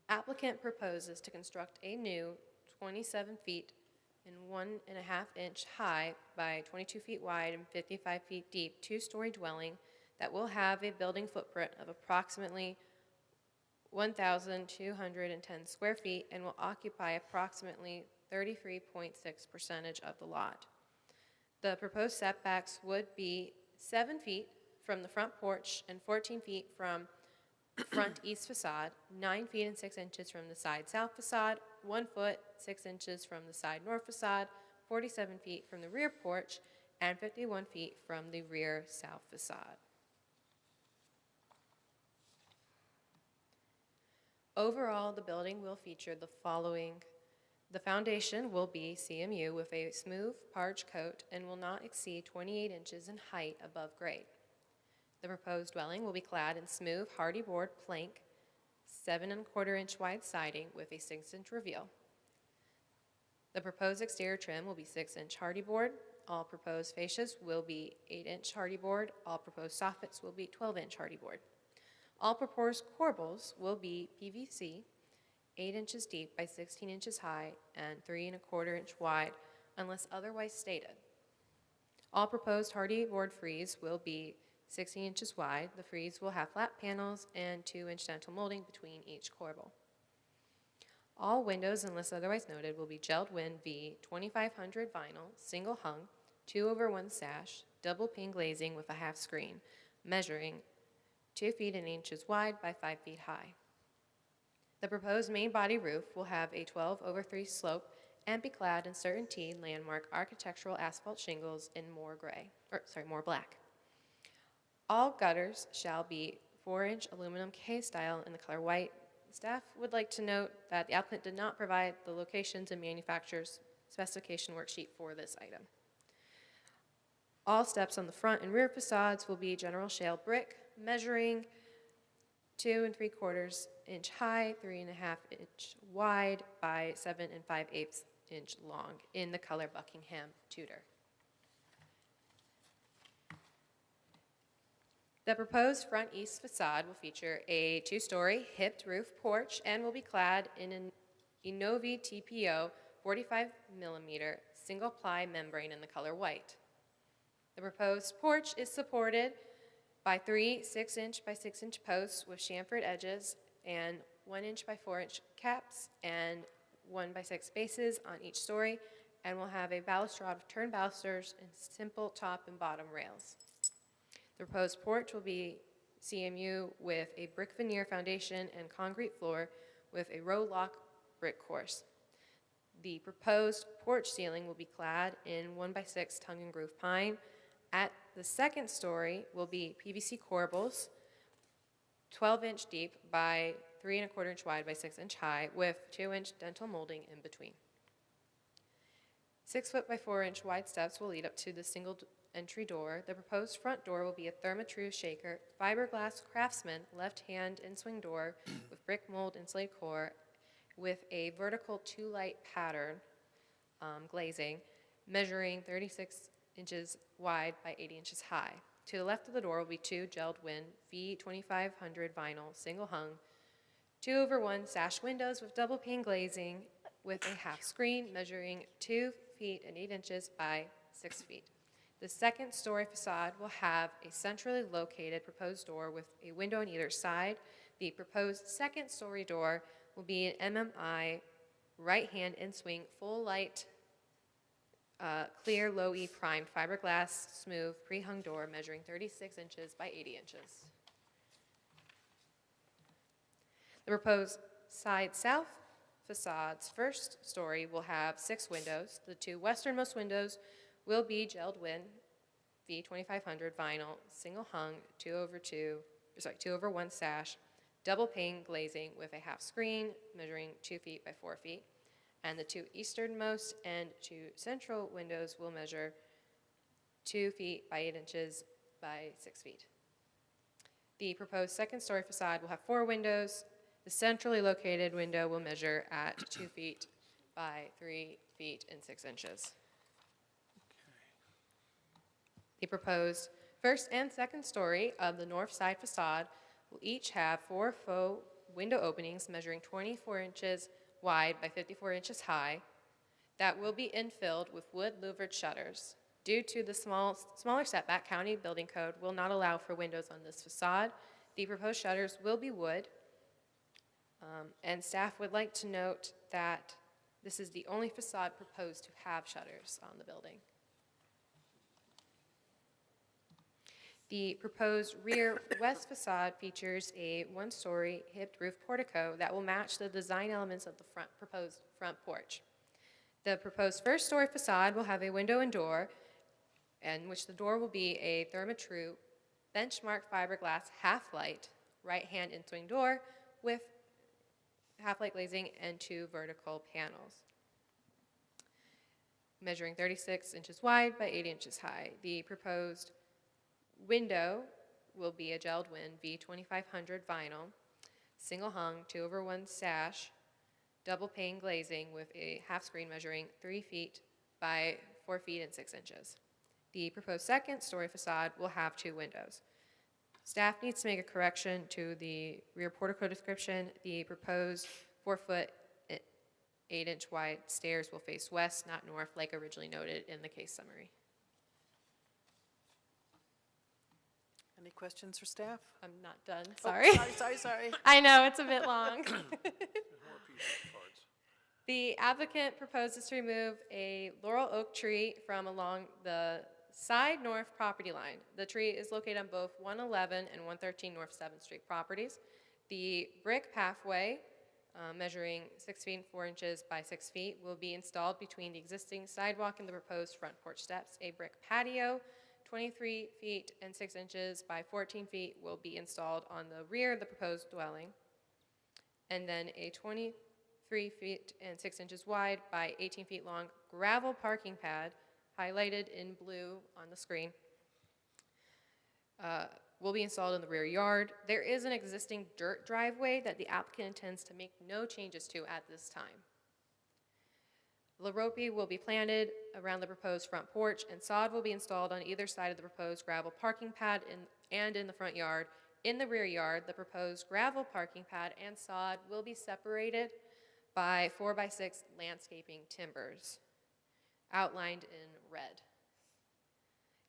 applicant proposes to construct a new 27 feet and 1.5 inch high by 22 feet wide and 55 feet deep two-story dwelling that will have a building footprint of approximately 1,210 square feet and will occupy approximately 33.6% of the lot. The proposed setbacks would be 7 feet from the front porch and 14 feet from front east facade, 9 feet and 6 inches from the side south facade, 1 foot 6 inches from the side north facade, 47 feet from the rear porch, and 51 feet from the rear south facade. Overall, the building will feature the following. The foundation will be CMU with a smooth parge coat and will not exceed 28 inches in height above grade. The proposed dwelling will be clad in smooth hardy board plank, 7¼ inch wide siding with a 6-inch reveal. The proposed exterior trim will be 6-inch hardy board. All proposed fascias will be 8-inch hardy board. All proposed soffits will be 12-inch hardy board. All proposed corbels will be PVC, 8 inches deep by 16 inches high and 3¼ inch wide unless otherwise stated. All proposed hardy board frieze will be 16 inches wide. The frieze will have flat panels and 2-inch dentil molding between each corbel. All windows, unless otherwise noted, will be gelled win V 2500 vinyl, single hung, 2/1 sash, double pane glazing with a half screen, measuring 2 feet and 8 inches wide by 5 feet high. The proposed main body roof will have a 12/3 slope and be clad in CertainTeed landmark architectural asphalt shingles in more black. All gutters shall be 4-inch aluminum K-style in the color white. Staff would like to note that the applicant did not provide the locations and manufacturer's specification worksheet for this item. All steps on the front and rear facades will be general shale brick, measuring 2 3/4 inch high, 3 1/2 inch wide by 7 5/8 inch long in the color Buckingham Tudor. The proposed front east facade will feature a 2-story hipped roof porch and will be clad in an Enovi TPO 45mm single-ply membrane in the color white. The proposed porch is supported by 3 6-inch by 6-inch posts with chamfered edges and 1-inch by 4-inch caps and 1 by 6 bases on each story, and will have a balustrade of turned balusters and simple top and bottom rails. The proposed porch will be CMU with a brick veneer foundation and concrete floor with a row lock brick course. The proposed porch ceiling will be clad in 1 by 6 tongue and groove pine. At the second story will be PVC corbels, 12-inch deep by 3 1/4 inch wide by 6 inch high with 2-inch dental molding in between. 6 foot by 4 inch wide steps will lead up to the single entry door. The proposed front door will be a Therma-Tru shaker, fiberglass Craftsman left-hand and swing door with brick mold insulated core with a vertical 2-light pattern glazing, measuring 36 inches wide by 80 inches high. To the left of the door will be 2 gelled win V2500 vinyl single hung 2/1 sash windows with double pane glazing with a half screen measuring 2 feet and 8 inches by 6 feet. The second story facade will have a centrally located proposed door with a window on either side. The proposed second story door will be an MMI right-hand in-swing full light clear low E primed fiberglass smooth pre-hung door measuring 36 inches by 80 inches. The proposed side south facade's first story will have 6 windows. The 2 westernmost windows will be gelled win V2500 vinyl single hung 2/1 sash double pane glazing with a half screen measuring 2 feet by 4 feet. And the 2 easternmost and 2 central windows will measure 2 feet by 8 inches by 6 feet. The proposed second story facade will have 4 windows. The centrally located window will measure at 2 feet by 3 feet and 6 inches. The proposed first and second story of the north side facade will each have 4 faux window openings measuring 24 inches wide by 54 inches high that will be infilled with wood louvered shutters. Due to the smaller setback, county building code will not allow for windows on this facade. The proposed shutters will be wood, and staff would like to note that this is the only facade proposed to have shutters on the building. The proposed rear west facade features a 1-story hipped roof portico that will match the design elements of the proposed front porch. The proposed first story facade will have a window and door, in which the door will be a Therma-Tru benchmark fiberglass half-light right-hand in-swing door with half-light glazing and 2 vertical panels, measuring 36 inches wide by 80 inches high. The proposed window will be a gelled win V2500 vinyl, single hung 2/1 sash, double pane glazing with a half screen measuring 3 feet by 4 feet and 6 inches. The proposed second story facade will have 2 windows. Staff needs to make a correction to the rear portico description. The proposed 4-foot 8-inch wide stairs will face west, not north, like originally noted in the case summary. Any questions for staff? I'm not done, Oh, sorry. Sorry. I know, it's a bit long. The applicant proposes to remove a laurel oak tree from along the side north property line. The tree is located on both 111 and 113 North 7th Street properties. The brick pathway measuring 6 feet and 4 inches by 6 feet, will be installed between the existing sidewalk and the proposed front porch steps. A brick patio, 23 feet and 6 inches by 14 feet, will be installed on the rear of the proposed dwelling. And then a 23 feet and 6 inches wide by 18 feet long gravel parking pad, highlighted in blue on the screen, will be installed in the rear yard. There is an existing dirt driveway that the applicant intends to make no changes to at this time. Lorope will be planted around the proposed front porch, and sod will be installed on either side of the proposed gravel parking pad and in the front yard. In the rear yard, the proposed gravel parking pad and sod will be separated by 4x6 landscaping timbers, outlined in red.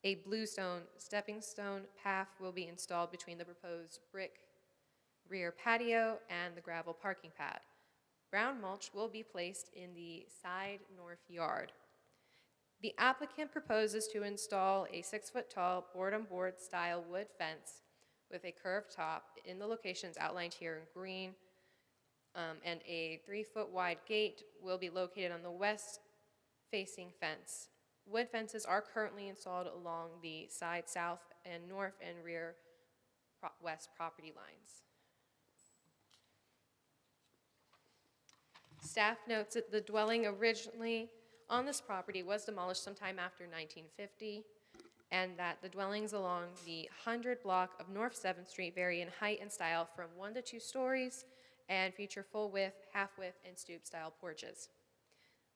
A bluestone stepping stone path will be installed between the proposed brick rear patio and the gravel parking pad. Brown mulch will be placed in the side north yard. The applicant proposes to install a 6-foot-tall board-on-board style wood fence with a curved top in the locations outlined here in green, and a 3-foot-wide gate will be located on the west-facing fence. Wood fences are currently installed along the side south and north and rear west property lines. Staff notes that the dwelling originally on this property was demolished sometime after 1950, and that the dwellings along the 100 block of North 7th Street vary in height and style from 1 to 2 stories and feature full width, half width, and stoop style porches.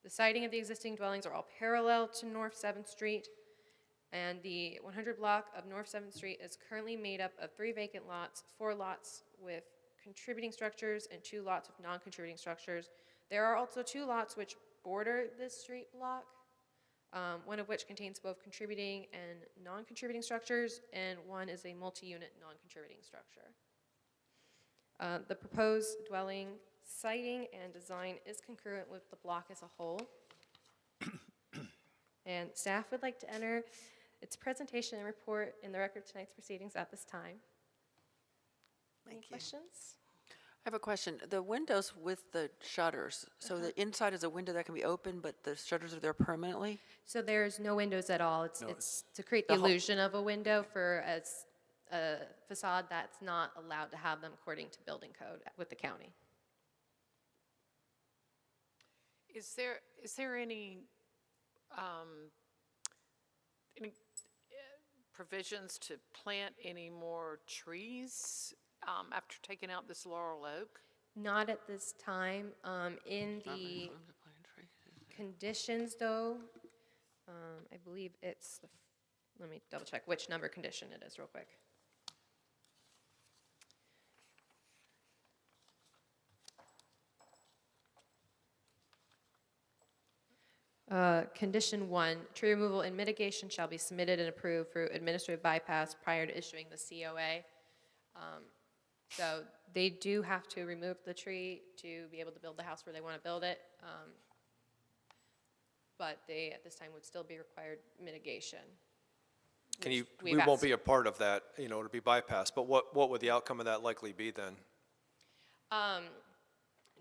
The siding of the existing dwellings are all parallel to North 7th Street, and the 100 block of North 7th Street is currently made up of 3 vacant lots, 4 lots with contributing structures, and 2 lots with non-contributing structures. There are also 2 lots which border this street block, one of which contains both contributing and non-contributing structures, and one is a multi-unit non-contributing structure. The proposed dwelling siting and design is concurrent with the block as a whole. And staff would like to enter its presentation and report in the record of tonight's proceedings at this time. Any questions? I have a question. The windows with the shutters, so the inside is a window that can be open, but the shutters are there permanently? So there's no windows at all. It's to create the The whole- illusion of a window for a facade that's not allowed to have them according to building code with the county. Is there any provisions to plant any more trees after taking out this laurel oak? Not at this time. In the conditions, though, I believe it's, let me double check which number condition it is real quick. Condition 1, tree removal and mitigation shall be submitted and approved through administrative bypass prior to issuing the COA. So they do have to remove the tree to be able to build the house where they want to build it. But they, at this time, would still be required mitigation. Can which you, we've we won't asked. be a part of that, to be bypassed, but what would the outcome of that likely be then?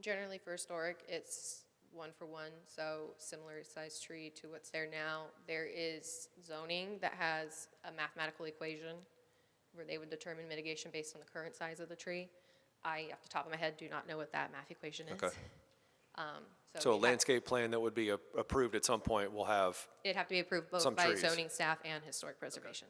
Generally for historic, it's 1-for-1, so similar size tree to what's there now. There is zoning that has a mathematical equation where they would determine mitigation based on the current size of the tree. I, off the top of my head, do not know what that math equation is. Okay. So a we'd have- landscape plan that would be approved at some point will have, It'd have to be approved both some by trees. zoning staff and historic preservation.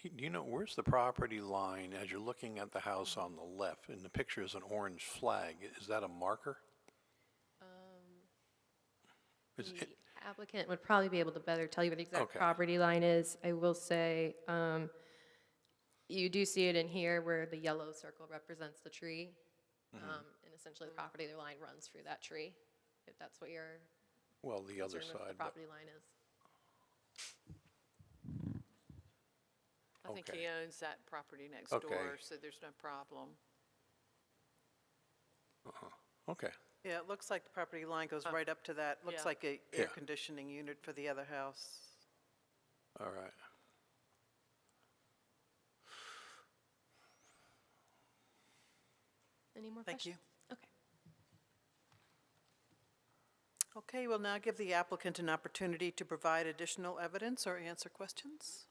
Do you know, where's the property line as you're looking at the house on the left? In the picture is an orange flag. Is that a marker? Is The it- applicant would probably be able to better tell you what the exact Okay. property line is. I will say, you do see it in here where the yellow circle represents the tree. And essentially the property line runs through that tree, if that's what your Well, the other concern with the side, but, property line is. I think Okay. he owns that property next Okay. door, so there's no problem. okay. Yeah, it looks like the property line goes right up to that. Looks Yeah. like a air Yeah. conditioning unit for the other house. All right. Any more Thank you. questions? Okay. Okay, we'll now give the applicant an opportunity to provide additional evidence or answer questions.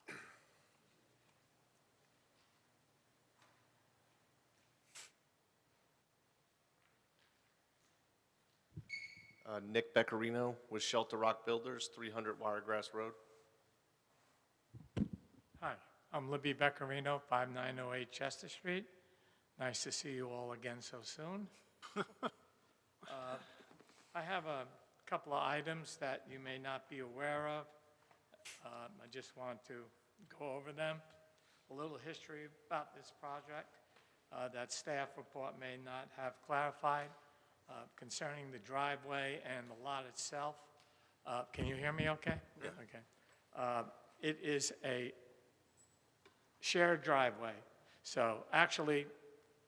Nick Beccarino with Shelter Rock Builders, 300 Wiregrass Road. Hi, I'm Libby Beccarino, 5908 Chester Street. Nice to see you all again so soon. I have a couple of items that you may not be aware of. I just want to go over them. A little history about this project that staff report may not have clarified concerning the driveway and the lot itself. Can you hear me okay? Yeah. Okay. It is a shared driveway. So actually,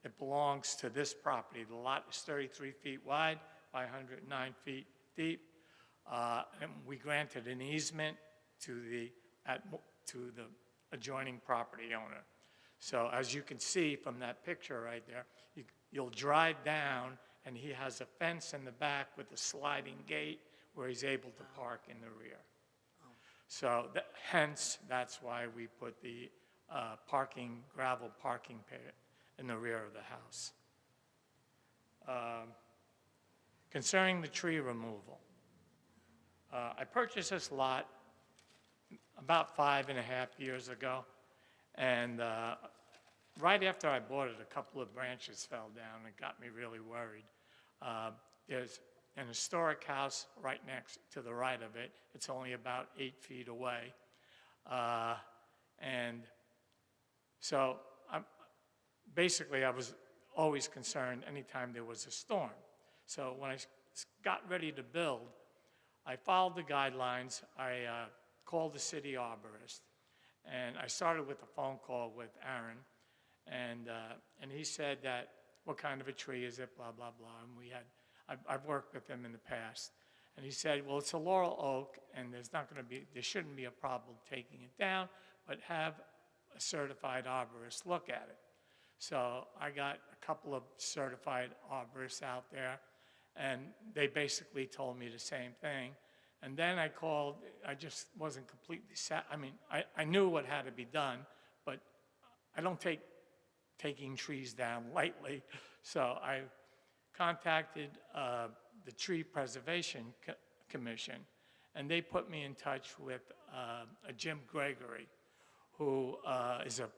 it belongs to this property. The lot is 33 feet wide by 109 feet deep. And we granted an easement to the adjoining property owner. So as you can see from that picture right there, you'll drive down and he has a fence in the back with a sliding gate where he's able to park in the rear. So hence, that's why we put the gravel parking pit in the rear of the house. Concerning the tree removal, I purchased this lot about 5.5 years ago, and right after I bought it, a couple of branches fell down and got me really worried. There's an historic house right next to the right of it. It's only about 8 feet away. And so basically I was always concerned anytime there was a storm. So when I got ready to build, I followed the guidelines. I called the city arborist, and I started with a phone call with Aaron, and he said that, what kind of a tree is it, blah, blah, blah, and I've worked with him in the past, and he said, well, it's a laurel oak, and there shouldn't be a problem taking it down, but have a certified arborist look at it. So I got a couple of certified arborists out there, and they basically told me the same thing. And then I called, I just wasn't completely I knew what had to be done, but I don't take taking trees down lightly. So I contacted the Tree Preservation Commission, and they put me in touch with a Jim Gregory, who is a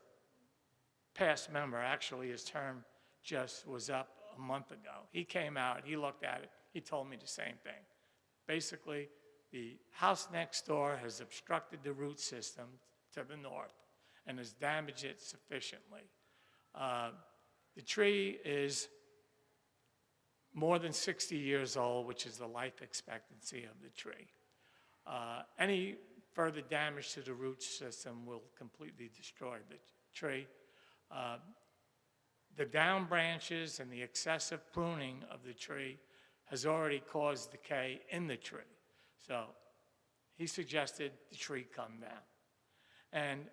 past member. Actually, his term just was up a month ago. He came out, he looked at it, he told me the same thing. Basically, the house next door has obstructed the root system to the north and has damaged it sufficiently. The tree is more than 60 years old, which is the life expectancy of the tree. Any further damage to the root system will completely destroy the tree. The down branches and the excessive pruning of the tree has already caused decay in the tree. So he suggested the tree come down. And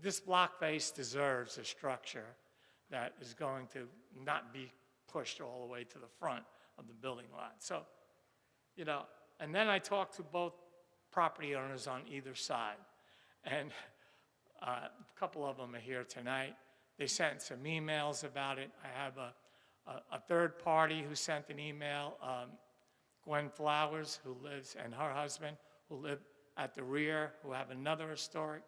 this block face deserves a structure that is going to not be pushed all the way to the front of the building lot. So, and then I talked to both property owners on either side. And a couple of them are here tonight. They sent some emails about it. I have a third party who sent an email, Gwen Flowers, who lives, and her husband, who live at the rear, who have another historic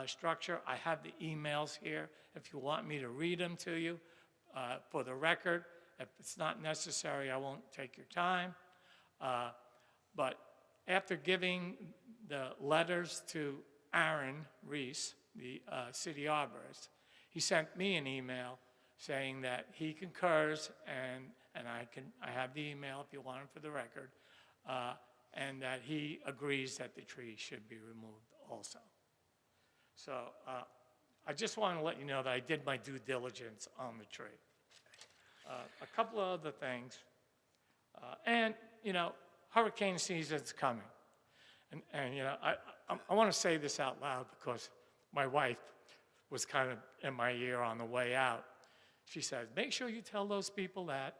structure. I have the emails here if you want me to read them to you. For the record, if it's not necessary, I won't take your time. But after giving the letters to Aaron Reese, the city arborist, he sent me an email saying that he concurs, and I have the email if you want it for the record, and that he agrees that the tree should be removed also. So I just want to let you know that I did my due diligence on the tree. A couple of other things, and hurricane season's coming, and I want to say this out loud because my wife was kind of in my ear on the way out. She said, make sure you tell those people that.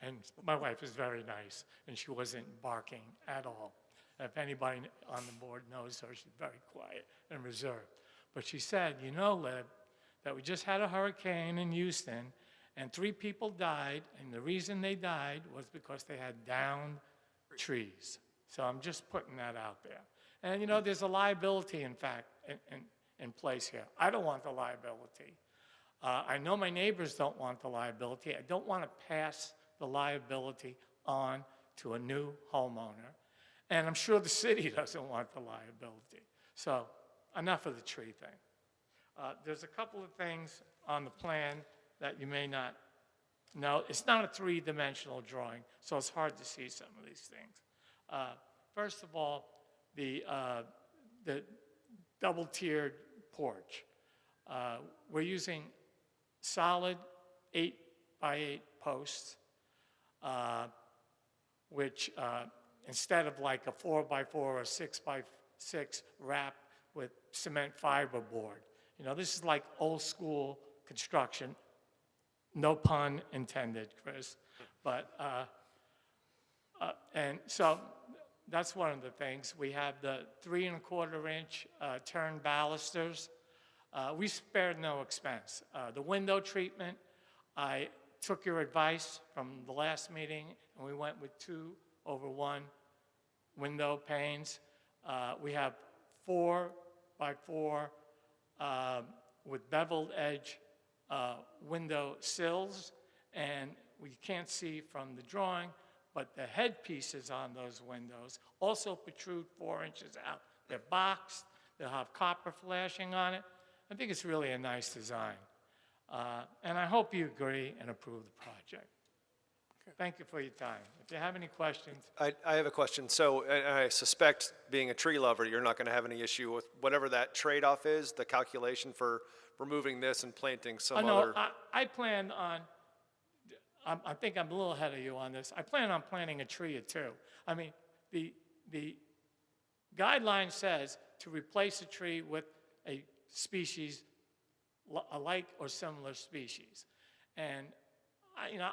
And my wife is very nice, and she wasn't barking at all. If anybody on the board knows her, she's very quiet and reserved. But she said, you know, Lib, that we just had a hurricane in Houston, and 3 people died, and the reason they died was because they had downed trees. So I'm just putting that out there. And, you know, there's a liability, in fact, in place here. I don't want the liability. I know my neighbors don't want the liability. I don't want to pass the liability on to a new homeowner. And I'm sure the city doesn't want the liability. So enough of the tree thing. There's a couple of things on the plan that you may not know. It's not a 3-dimensional drawing, so it's hard to see some of these things. First of all, the double-tiered porch. We're using solid 8x8 posts, which instead of like a 4x4 or 6x6 wrap with cement fiber board. You know, this is like old school construction. No pun intended, Chris. But, and so that's one of the things. We have the 3¼ inch turn balusters. We spared no expense. The window treatment, I took your advice from the last meeting, and we went with 2/1 window panes. We have 4x4 with beveled edge window sills, and we can't see from the drawing, but the headpieces on those windows also protrude 4 inches out. They're boxed, they'll have copper flashing on it. I think it's really a nice design. And I hope you agree and approve the project. Thank you for your time. If you have any questions. I have a question. So I suspect, being a tree lover, you're not going to have any issue with whatever that trade-off is, the calculation for removing this and planting some other. No, I plan on, I think I'm a little ahead of you on this. I plan on planting a tree or 2. I mean, the guideline says to replace a tree with a species, a like or similar species. And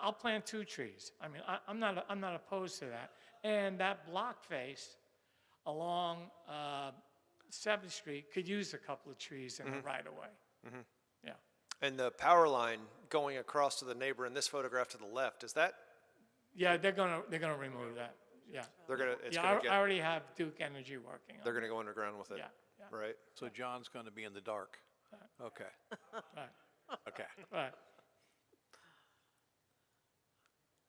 I'll plant 2 trees. I mean, I'm not opposed to that. And that block face along 7th Street could use a couple of trees in the right-of-way. Yeah. And the power line going across to the neighbor in this photograph to the left, is that? Yeah, they're gonna remove that. Yeah. They're gonna. It's Yeah, gonna get. I already have Duke Energy working on it. They're gonna go underground with it. Yeah, yeah. Right. So John's going to be in the dark. Okay. Right, Okay. right.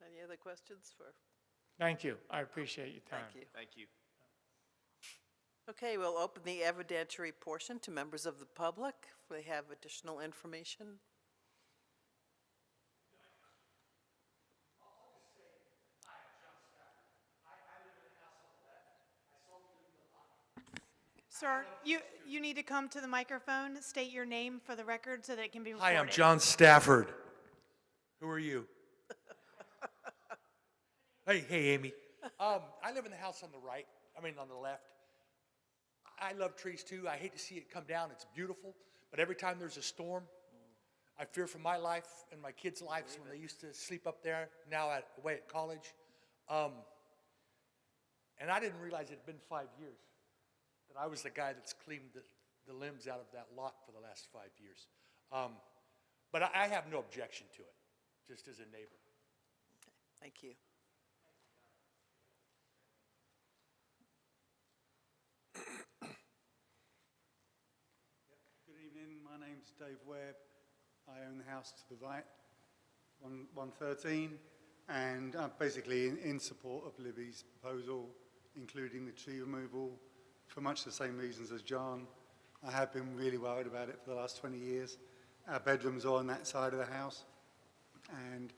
Any other questions for? Thank you. I appreciate your time. Thank you. Thank you. Okay, we'll open the evidentiary portion to members of the public if they have additional information. Sir, you need to come to the microphone, state your name for the record so that it can be recorded. Hi, I'm John Stafford. Who are you? Hey, Amy. I live in the house on the right, on the left. I love trees too. I hate to see it come down. It's beautiful. But every time there's a storm, I fear for my life and my kids' lives when they used to sleep up there, now away at college. And I didn't realize it had been 5 years. That I was the guy that's cleaned the limbs out of that lot for the last 5 years. But I have no objection to it, just as a neighbor. Thank you. Good evening, my name's Dave Webb. I own the house to the right, 113, and I'm basically in support of Libby's proposal, including the tree removal, for much the same reasons as John. I have been really worried about it for the last 20 years. Our bedrooms are on that side of the house, and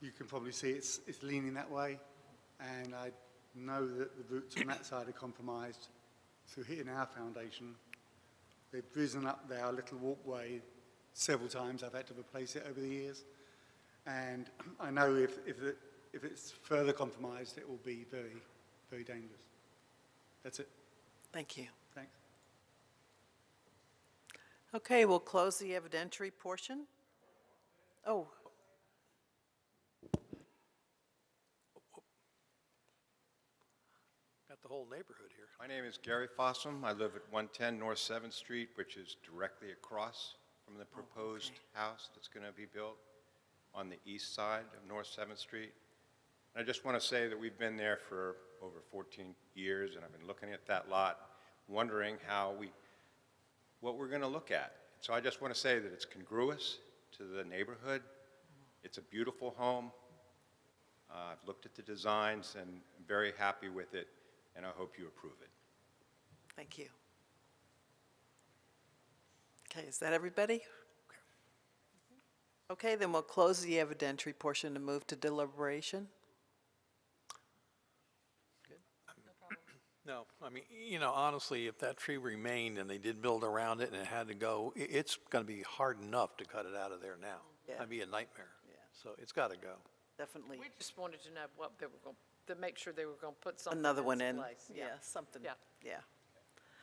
you can probably see it's leaning that way, and I know that the roots on that side are compromised through hitting our foundation. They've risen up there, a little walkway, several times. I've had to replace it over the years. And I know if it's further compromised, it will be very, very dangerous. That's it. Thank you. Thanks. Okay, we'll close the evidentiary portion. Oh, Got the whole neighborhood here. My name is Gary Fossum. I live at 110 North 7th Street, which is directly across from the proposed house that's going to be built on the east side of North 7th Street. And I just want to say that we've been there for over 14 years, and I've been looking at that lot, wondering what we're going to look at. So I just want to say that it's congruous to the neighborhood. It's a beautiful home. I've looked at the designs and I'm very happy with it, and I hope you approve it. thank you. Okay, is that everybody? Okay, then we'll close the evidentiary portion and move to deliberation. No, I mean, honestly, if that tree remained and they did build around it and it had to go, it's going to be hard enough to cut it out of there now. Yeah. That'd be a nightmare. Yeah. So it's got to go. Definitely We just wanted to know what they were going, to make sure they were going to put something another one in. place. Yeah, something, Yeah. yeah.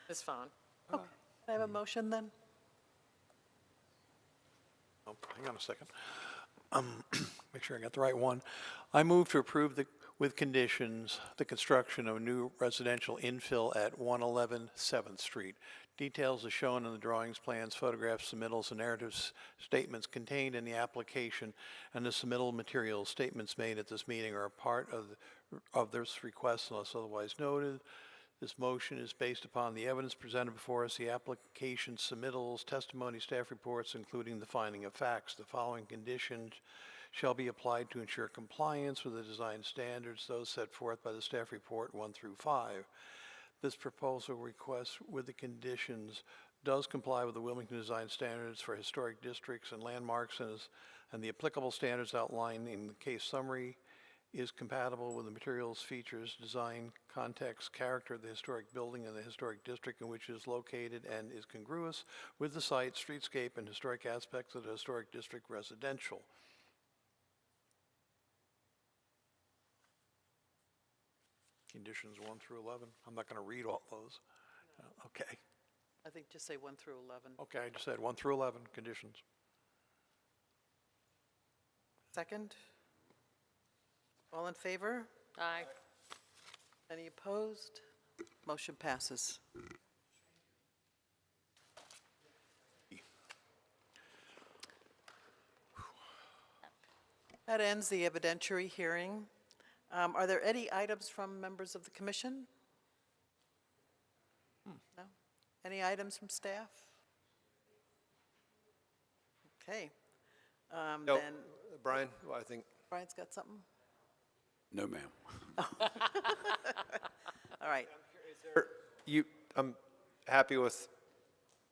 It's fine. Okay, can I have a motion then? Oh, hang on a second. Make sure I got the right one. I move to approve with conditions, the construction of a new residential infill at 111 7th Street. Details are shown in the drawings, plans, photographs, submittals, and narrative statements contained in the application, and the submittal materials. Statements made at this meeting are a part of this request unless otherwise noted. This motion is based upon the evidence presented before us, the application submittals, testimony, staff reports, including the finding of facts. The following conditions shall be applied to ensure compliance with the design standards, those set forth by the staff report 1 through 5. This proposal request with the conditions does comply with the Wilmington Design Standards for historic districts and landmarks and the applicable standards outlined in the case summary, is compatible with the materials, features, design, context, character of the historic building and the historic district in which it is located, and is congruous with the site, streetscape, and historic aspects of the historic district residential. Conditions 1 through 11. I'm not going to read all those. Okay. I think just say 1 through 11. Okay, I just said 1 through 11 conditions. Second? All in favor? Aye. Any opposed? Motion passes. That ends the evidentiary hearing. Are there any items from members of the commission? No? Any items from staff? Okay. No, Then, Brian, I think, Brian's got something? No, ma'am. All right. I'm happy with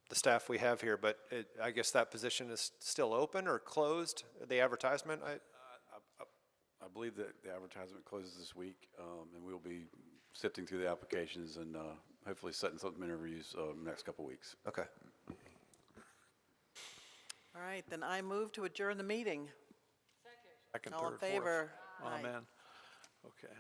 the staff we have here, but I guess that position is still open or closed, the advertisement? I believe that the advertisement closes this week, and we'll be sifting through the applications and hopefully setting some interviews next couple weeks. Okay. All right, then I move to adjourn the meeting. Second, All in third, fourth. favor? Oh, Aye. man. Okay.